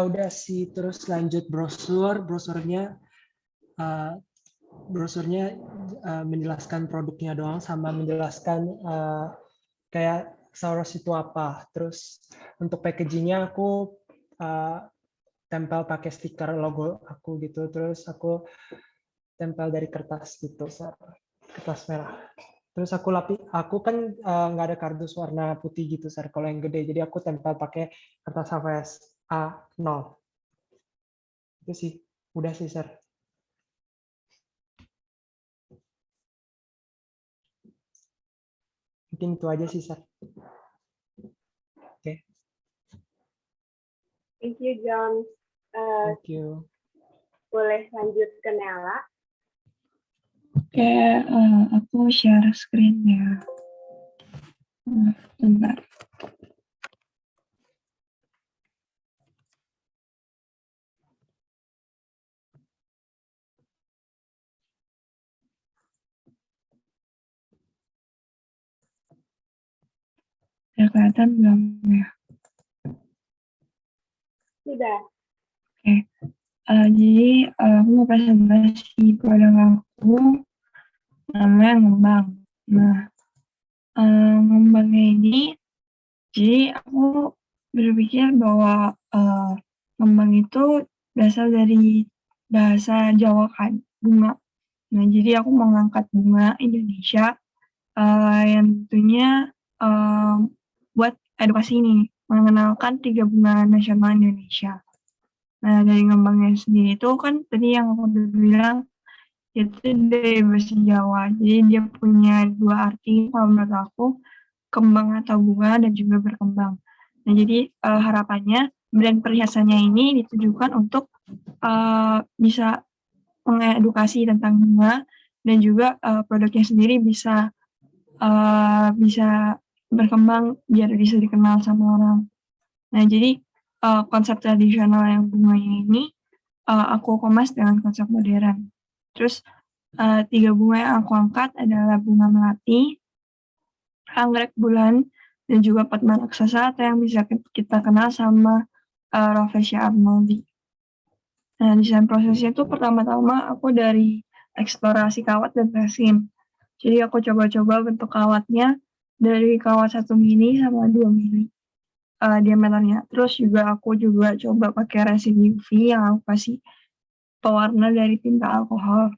Udah sih, terus lanjut brosurnya menjelaskan produknya doang sama menjelaskan kayak Saurus itu apa. Terus untuk packagingnya aku tempel pakai stiker logo aku gitu, terus aku tempel dari kertas gitu, kertas merah. Terus aku kan nggak ada kardus warna putih gitu, Sir, kalau yang gede. Jadi aku tempel pakai kertas HVS A0. Itu sih, udah sih, Sir. Mungkin itu aja sih, Sir. Oke. Thank you, John. Thank you. Boleh lanjut ke Nela. Oke, aku share screen ya. Bentar. Udah kelihatan belum ya? Sudah. Oke. Jadi aku mau presentasi produk aku namanya Ngembang. Nah, ngembangnya ini, jadi aku berpikir bahwa ngembang itu berasal dari bahasa Jawa kan, bunga. Nah, jadi aku mengangkat bunga Indonesia yang tentunya buat edukasi ini, mengenalkan 3 bunga nasional Indonesia. Nah, dari ngembangnya sendiri itu kan tadi yang aku udah bilang, itu dari bahasa Jawa. Jadi dia punya 2 arti kalau menurut aku, kembang atau bunga dan juga berkembang. Nah, jadi harapannya brand perhiasannya ini ditujukan untuk bisa mengedukasi tentang bunga dan juga produknya sendiri bisa berkembang biar bisa dikenal sama orang. Nah, jadi konsep tradisional yang bunganya ini aku kemas dengan konsep modern. Terus 3 bunga yang aku angkat adalah bunga melati, anggrek bulan, dan juga padma raksasa atau yang bisa kita kenal sama Rafflesia arnoldi. Nah, desain prosesnya itu pertama-tama aku dari eksplorasi kawat dan resin. Jadi aku coba-coba bentuk kawatnya dari kawat 1 mili sama 2 mili diameternya. Terus juga aku coba pakai resin UV yang aku kasih pewarna dari tinta alkohol.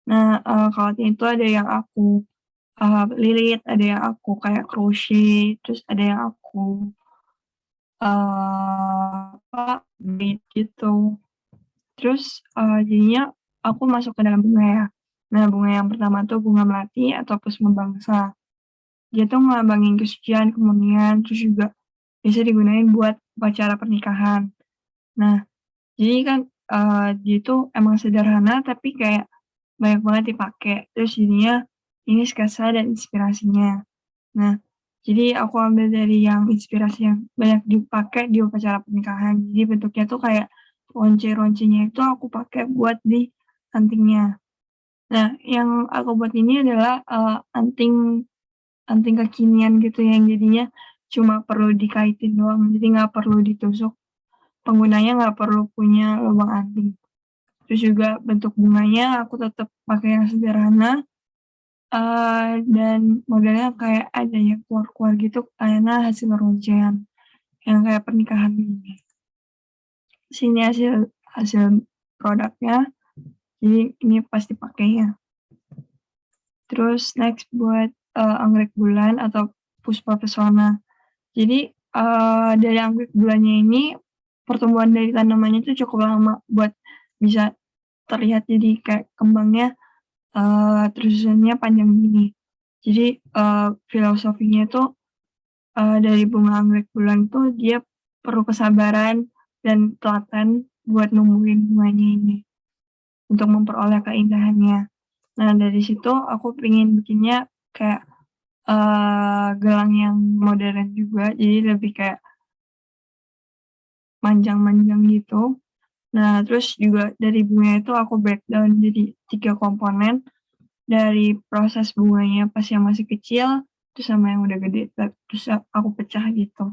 Nah, kawatnya itu ada yang aku lilit, ada yang aku kayak crochet, terus ada yang aku bead gitu. Terus jadinya aku masuk ke dalam bunga ya. Nah, bunga yang pertama tuh bunga melati atau pusma bangsa. Dia tuh ngelambangin kesucian, kemurnian, terus juga bisa digunain buat upacara pernikahan. Nah, jadi kan dia tuh emang sederhana tapi kayak banyak banget dipakai. Terus jadinya ini sketsa dan inspirasinya. Nah, jadi aku ambil dari yang inspirasi yang banyak dipakai di upacara pernikahan. Jadi bentuknya tuh kayak ronce-roncenya itu aku pakai buat di antingnya. Nah, yang aku buat ini adalah anting anting kekinian gitu yang jadinya cuma perlu dikaitin doang, jadi nggak perlu ditusuk. Penggunanya nggak perlu punya lubang anting. Terus juga bentuk bunganya aku tetap pakai yang sederhana, dan modelnya kayak ada yang keluar-keluar gitu karena hasil roncean yang kayak pernikahan ini. Sini hasil hasil produknya, jadi ini pasti pakainya. Terus next buat anggrek bulan atau puspa pesona. Jadi dari anggrek bulannya ini pertumbuhan dari tanamannya itu cukup lama buat bisa terlihat jadi kayak kembangnya tersusunnya panjang gini. Jadi filosofinya itu dari bunga anggrek bulan tuh dia perlu kesabaran dan telaten buat numbuhin bunganya ini untuk memperoleh keindahannya. Nah dari situ aku pengen bikinnya kayak gelang yang modern juga, jadi lebih kayak manjang-manjang gitu. Nah terus juga dari bunga itu aku breakdown jadi 3 komponen, dari proses bunganya pas yang masih kecil, terus sama yang udah gede, terus aku pecah gitu.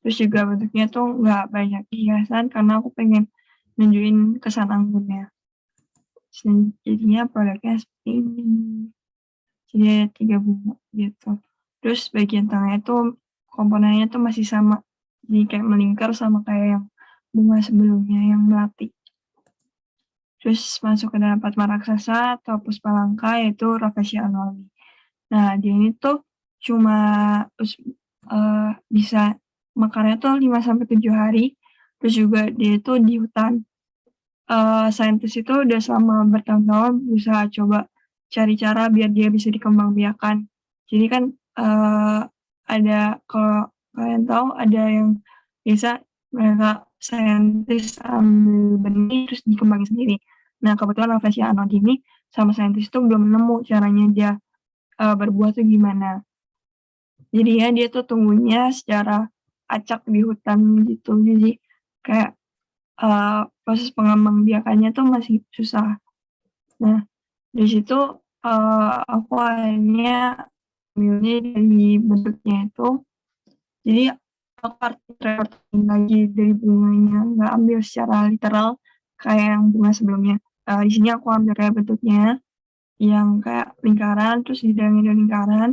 Terus juga bentuknya tuh nggak banyak hiasan karena aku pengen nunjukin kesan anggunnya. Jadinya produknya seperti ini. Jadi ada 3 bunga gitu. Terus bagian tengahnya tuh komponennya tuh masih sama. Jadi kayak melingkar sama kayak yang bunga sebelumnya yang melati. Terus masuk ke dalam Padma Raksasa atau Puspa Langka yaitu Rafflesia annually. Nah dia ini tuh cuma bisa mekarnya tuh 5-7 hari. Terus juga dia itu di hutan. Saintis itu udah selama bertahun-tahun berusaha coba cari cara biar dia bisa dikembangbiakan. Jadi kan ada, kalau kalian tahu ada yang biasa mereka saintis ambil benih terus dikembangin sendiri. Nah kebetulan Rafflesia annually ini sama saintis itu belum nemu caranya dia berbuah tuh gimana. Jadinya dia tuh tumbuhnya secara acak di hutan gitu. Jadi kayak proses pengembangbiakannya tuh masih susah. Nah dari situ aku akhirnya ambilnya dari bentuknya itu. Jadi aku artiin lagi dari bunganya, nggak ambil secara literal kayak yang bunga sebelumnya. Di sini aku ambil kayak bentuknya yang kayak lingkaran, terus di dalamnya ada lingkaran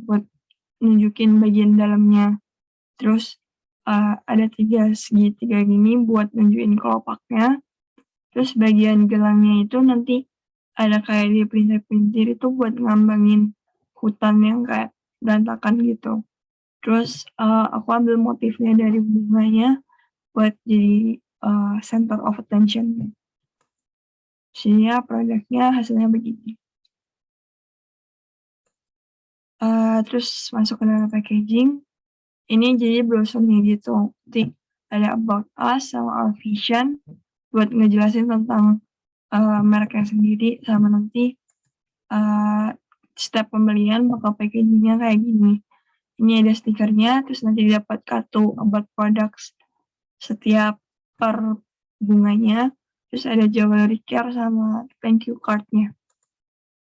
buat nunjukin bagian dalamnya. Terus ada 3 segitiga gini buat nunjukin kelopaknya. Terus bagian gelangnya itu nanti ada kayak dipelintir-pelintir itu buat ngambangin hutan yang kayak berantakan gitu. Terus aku ambil motifnya dari bunganya buat jadi center of attention. Sehingga produknya hasilnya begini. Terus masuk ke dalam packaging. Ini jadi brosurnya gitu. Nanti ada about us sama our vision buat ngejelasin tentang mereknya sendiri sama nanti step pembelian bakal packagingnya kayak gini. Ini ada stikernya, terus nanti dapat kartu about products setiap per bunganya, terus ada jewelry care sama thank you card-nya.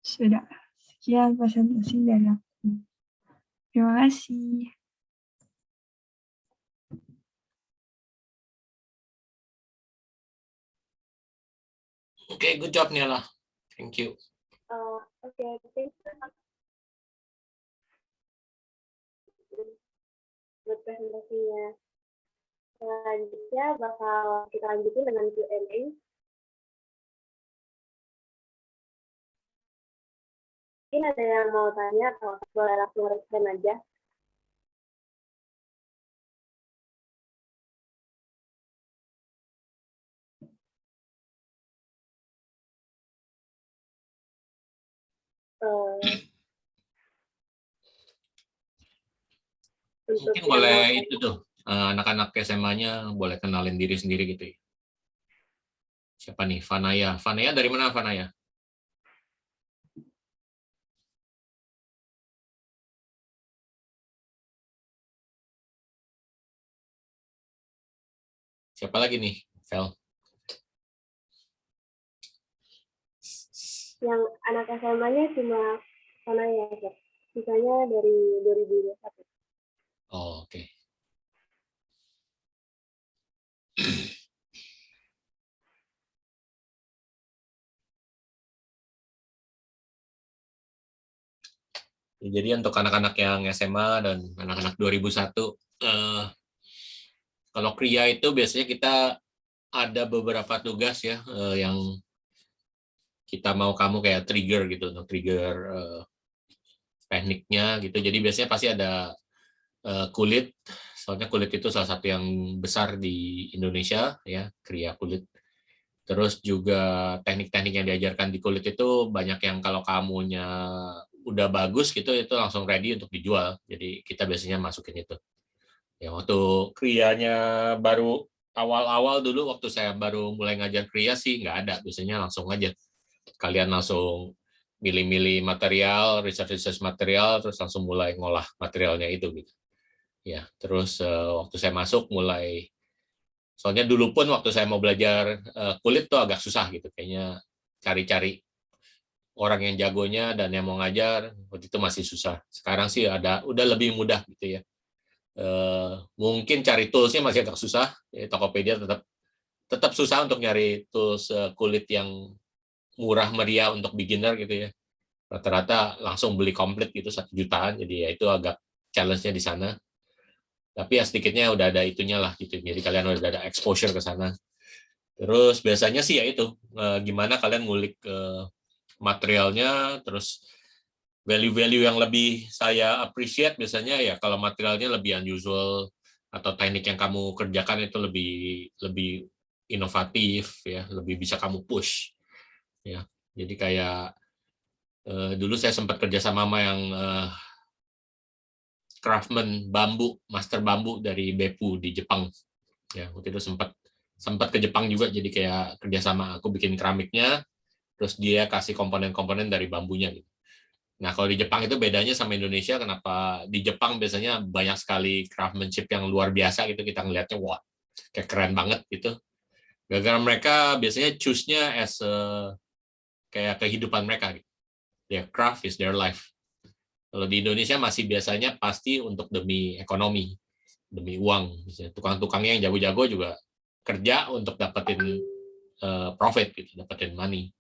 Sudah, sekian presentasi dari aku. Terima kasih. Oke, good job Niala. Thank you. Oke, thank you. Buat presentasinya. Selanjutnya bakal kita lanjutin dengan Q&A. Mungkin ada yang mau tanya atau boleh langsung respon aja. Mungkin boleh itu tuh, anak-anak SMA-nya boleh kenalin diri sendiri gitu ya. Siapa nih? Vanaya. Vanaya dari mana Vanaya? Siapa lagi nih, Vel? Yang anak SMA-nya cuma Vanaya, Sir. Sisanya dari 2021. Oh, oke. Jadi untuk anak-anak yang SMA dan anak-anak 2001, kalau Kria itu biasanya kita ada beberapa tugas ya yang kita mau kamu kayak trigger gitu, untuk trigger tekniknya gitu. Jadi biasanya pasti ada kulit, soalnya kulit itu salah satu yang besar di Indonesia ya, Kria kulit. Terus juga teknik-teknik yang diajarkan di kulit itu banyak yang kalau kamunya udah bagus gitu, itu langsung ready untuk dijual. Jadi kita biasanya masukin itu. Ya waktu krianya baru awal-awal dulu, waktu saya baru mulai ngajar kria sih nggak ada. Biasanya langsung aja. Kalian langsung milih-milih material, research material, terus langsung mulai ngolah materialnya itu gitu. Ya, terus waktu saya masuk mulai, soalnya dulu pun waktu saya mau belajar kulit tuh agak susah gitu, kayaknya cari-cari orang yang jagonya dan yang mau ngajar waktu itu masih susah. Sekarang sih udah lebih mudah gitu ya. Mungkin cari toolsnya masih agak susah. Tokopedia tetap susah untuk nyari tools kulit yang murah meriah untuk beginner gitu ya. Rata-rata langsung beli komplit gitu 1 jutaan. Jadi ya itu agak challenge-nya di sana. Tapi ya sedikitnya udah ada itunya lah gitu. Jadi kalian udah ada exposure ke sana. Terus biasanya sih ya itu gimana kalian ngulik materialnya, terus value-value yang lebih saya appreciate biasanya ya kalau materialnya lebih unusual atau teknik yang kamu kerjakan itu lebih inovatif ya, lebih bisa kamu push ya. Jadi kayak dulu saya sempat kerja sama yang craftsman bambu, master bambu dari Beppu di Jepang ya. Waktu itu sempat ke Jepang juga, jadi kayak kerjasama, aku bikin keramiknya, terus dia kasih komponen-komponen dari bambunya gitu. Nah, kalau di Jepang itu bedanya sama Indonesia, kenapa di Jepang biasanya banyak sekali craftsmanship yang luar biasa gitu, kita ngelihatnya wah, kayak keren banget gitu. Gara-gara mereka biasanya choose-nya as kayak kehidupan mereka gitu. Their craft is their life. Kalau di Indonesia masih biasanya pasti untuk demi ekonomi, demi uang. Misalnya tukang-tukangnya yang jago-jago juga kerja untuk dapetin profit gitu, dapetin money.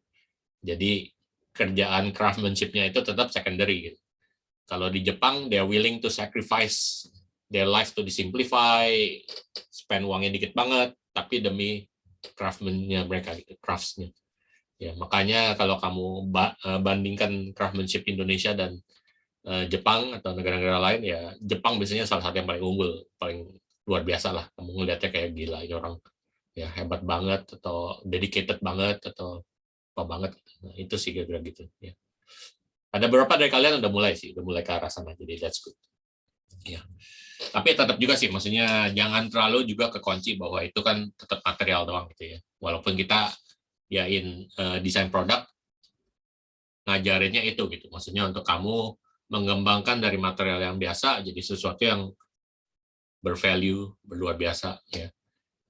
Jadi kerjaan craftsmanship-nya itu tetap secondary gitu. Kalau di Jepang, they are willing to sacrifice their life to disimplify, spend uangnya dikit banget, tapi demi craftsman-nya mereka gitu, crafts-nya. Ya, makanya kalau kamu bandingkan craftsmanship Indonesia dan Jepang atau negara-negara lain, ya Jepang biasanya salah satu yang paling unggul, paling luar biasa lah. Kamu ngelihatnya kayak gila, ini orang ya hebat banget atau dedicated banget atau apa banget. Nah, itu sih kira-kira gitu ya. Ada beberapa dari kalian udah mulai ke arah sana, jadi that's good ya. Tapi tetap juga sih, maksudnya jangan terlalu juga kekunci bahwa itu kan tetap material doang gitu ya. Walaupun kita ya desain produk ngajarinnya itu gitu, maksudnya untuk kamu mengembangkan dari material yang biasa jadi sesuatu yang bervalue, berluar biasa ya.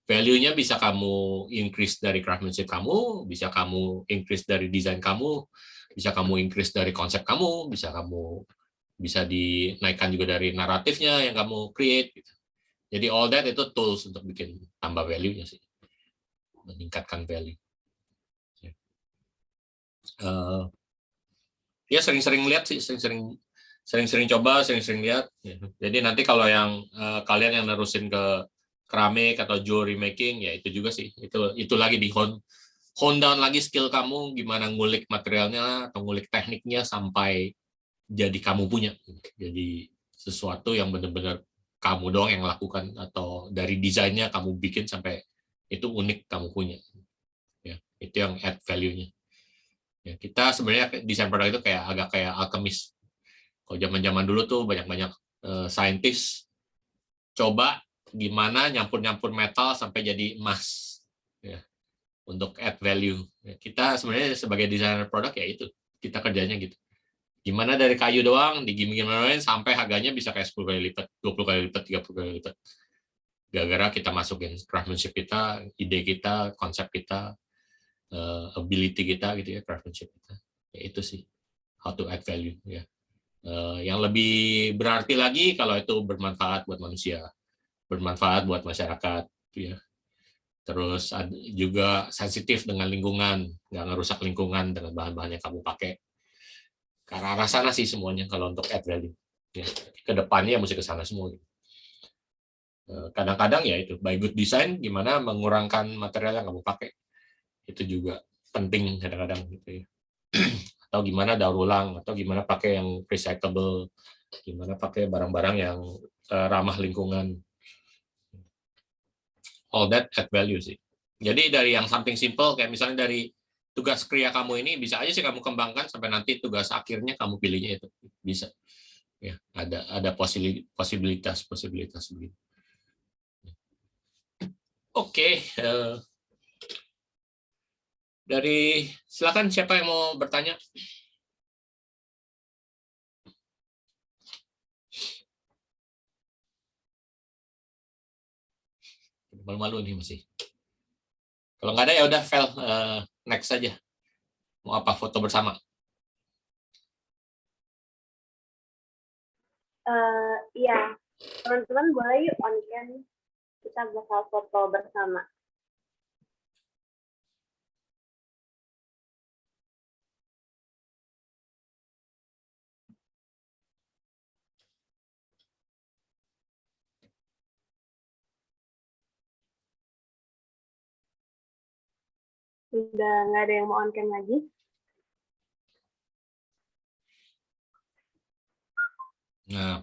Value-nya bisa kamu increase dari craftsmanship kamu, bisa kamu increase dari desain kamu, bisa kamu increase dari konsep kamu, bisa dinaikkan juga dari naratifnya yang kamu create gitu. Jadi all that itu tools untuk bikin tambah value-nya sih, meningkatkan value. Ya sering-sering lihat sih, sering-sering coba, sering-sering lihat. Jadi nanti kalau yang kalian yang nerusin ke keramik atau jewelry making, ya itu juga sih. Itu lagi di hone down lagi skill kamu, gimana ngulik materialnya atau ngulik tekniknya sampai jadi kamu punya. Jadi sesuatu yang benar-benar kamu doang yang lakukan, atau dari desainnya kamu bikin sampai itu unik kamu punya. Ya, itu yang add value-nya. Ya, kita sebenarnya desain produk itu agak kayak alkemis. Kalau zaman-zaman dulu tuh banyak-banyak saintis coba gimana nyampur-nyampur metal sampai jadi emas. Ya. untuk add value. Kita sebenarnya sebagai desainer produk ya itu, kita kerjanya gitu. Gimana dari kayu doang, digimik-gimikin sampai harganya bisa kayak 10 kali lipat, 20 kali lipat, 30 kali lipat. Gara-gara kita masukin craftsmanship kita, ide kita, konsep kita, ability kita gitu ya, craftsmanship kita. Ya itu sih, how to add value ya. Yang lebih berarti lagi kalau itu bermanfaat buat manusia, bermanfaat buat masyarakat ya. Terus juga sensitif dengan lingkungan, nggak ngerusak lingkungan dengan bahan-bahan yang kamu pakai. Karena arah sana sih semuanya kalau untuk add value. Ya, kedepannya mesti ke sana semua. Kadang-kadang ya itu, by good design, gimana mengurangkan material yang kamu pakai. Itu juga penting kadang-kadang gitu ya. Atau gimana daur ulang, atau gimana pakai yang recyclable, gimana pakai barang-barang yang ramah lingkungan. All that add value sih. Jadi dari yang something simple, kayak misalnya dari tugas kriya kamu ini, bisa aja sih kamu kembangkan sampai nanti tugas akhirnya kamu pilihnya itu. Bisa. Ya, ada posibilitas begitu. Oke. Dari silakan siapa yang mau bertanya? Malu-malu nih masih. Kalau nggak ada ya udah file next saja. Mau apa, foto bersama? Iya, teman-teman boleh yuk on cam, kita bakal foto bersama. Udah nggak ada yang mau on cam lagi? Nah,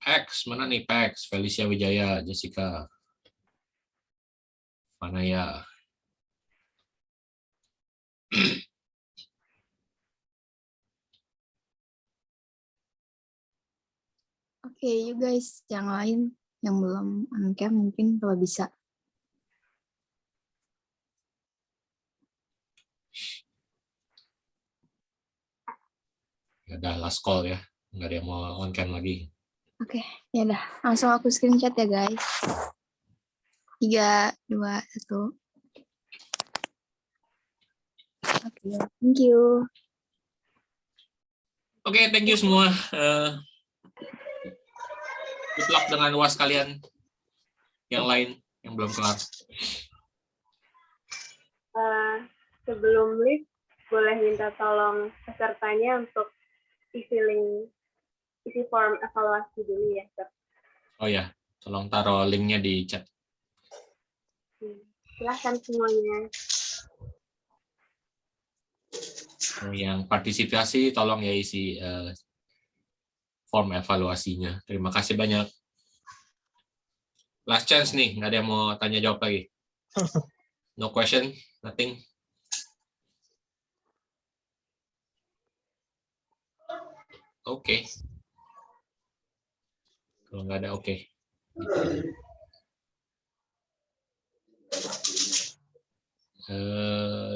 Pax, mana nih Pax? Felicia Wijaya, Jessica, Panaya. Oke, you guys yang lain yang belum on cam mungkin kalau bisa. Ya udah last call ya, nggak ada yang mau on cam lagi. Oke, ya udah langsung aku screenshot ya guys. 3, 2, 1. Oke, thank you. Oke, thank you semua. Good luck dengan UAS kalian yang lain yang belum kelar. Sebelum leave, boleh minta tolong pesertanya untuk isi form evaluasi dulu ya, Dok. Oh ya, tolong taruh linknya di chat. Silahkan semuanya. Yang partisipasi tolong ya isi form evaluasinya. Terima kasih banyak. Last chance nih, nggak ada yang mau tanya jawab lagi. No question, nothing. Oke. Kalau nggak ada oke.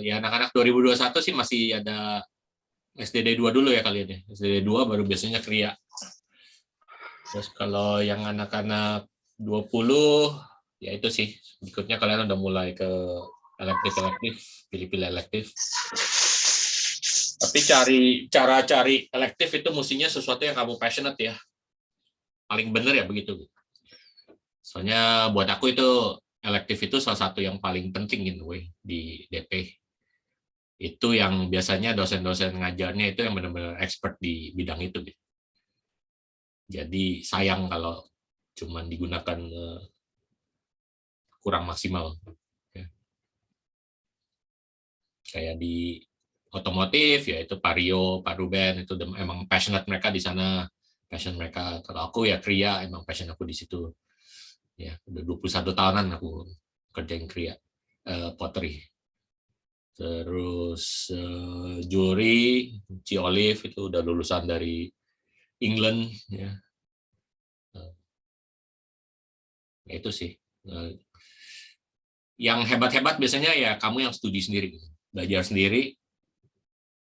Ya anak-anak 2021 sih masih ada SDD 2 dulu ya kalian ya. SDD 2 baru biasanya kriya. Terus kalau yang anak-anak 20 ya itu sih berikutnya kalian udah mulai ke elektif, pilih-pilih elektif. Tapi cara cari elektif itu mestinya sesuatu yang kamu passionate ya. Paling bener ya begitu. Soalnya buat aku itu elektif itu salah satu yang paling penting di DP. Itu yang biasanya dosen-dosen ngajarnya itu yang benar-benar expert di bidang itu. Jadi sayang kalau cuma digunakan kurang maksimal. Kayak di otomotif ya itu Vario, Paruben itu emang passionate mereka di sana, passion mereka. Kalau aku ya kriya, emang passion aku di situ. Ya, udah 21 tahunan aku kerjain kriya, pottery. Terus juri, Ci Olive itu udah lulusan dari England ya. Ya itu sih. Yang hebat-hebat biasanya ya kamu yang studi sendiri, belajar sendiri,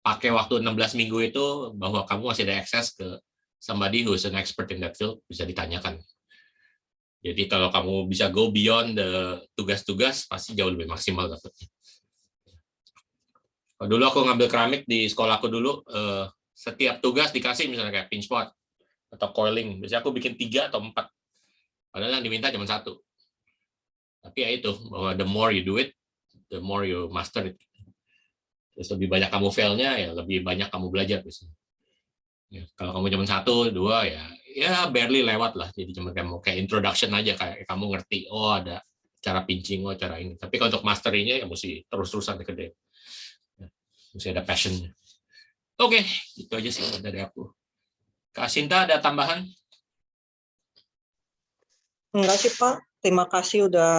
pakai waktu 16 minggu itu bahwa kamu masih ada akses ke somebody who's an expert in that field, bisa ditanyakan. Jadi kalau kamu bisa go beyond the tugas-tugas, pasti jauh lebih maksimal dapetnya. Dulu aku ngambil keramik di sekolah aku dulu, setiap tugas dikasih misalnya kayak pinch pot atau coiling, biasanya aku bikin 3 atau 4. Padahal yang diminta cuma 1. Tapi ya itu, bahwa the more you do it, the more you master it. Terus lebih banyak kamu fail-nya, ya lebih banyak kamu belajar biasanya. Ya, kalau kamu cuma 1, 2 ya barely lewat lah. Jadi cuma kayak introduction aja, kayak kamu ngerti, oh ada cara pinching, oh cara ini. Tapi kalau untuk mastery-nya ya mesti terus-terusan gede. Ya, mesti ada passion-nya. Oke, itu aja sih dari aku. Kak Sinta ada tambahan? Enggak sih Pak, terima kasih udah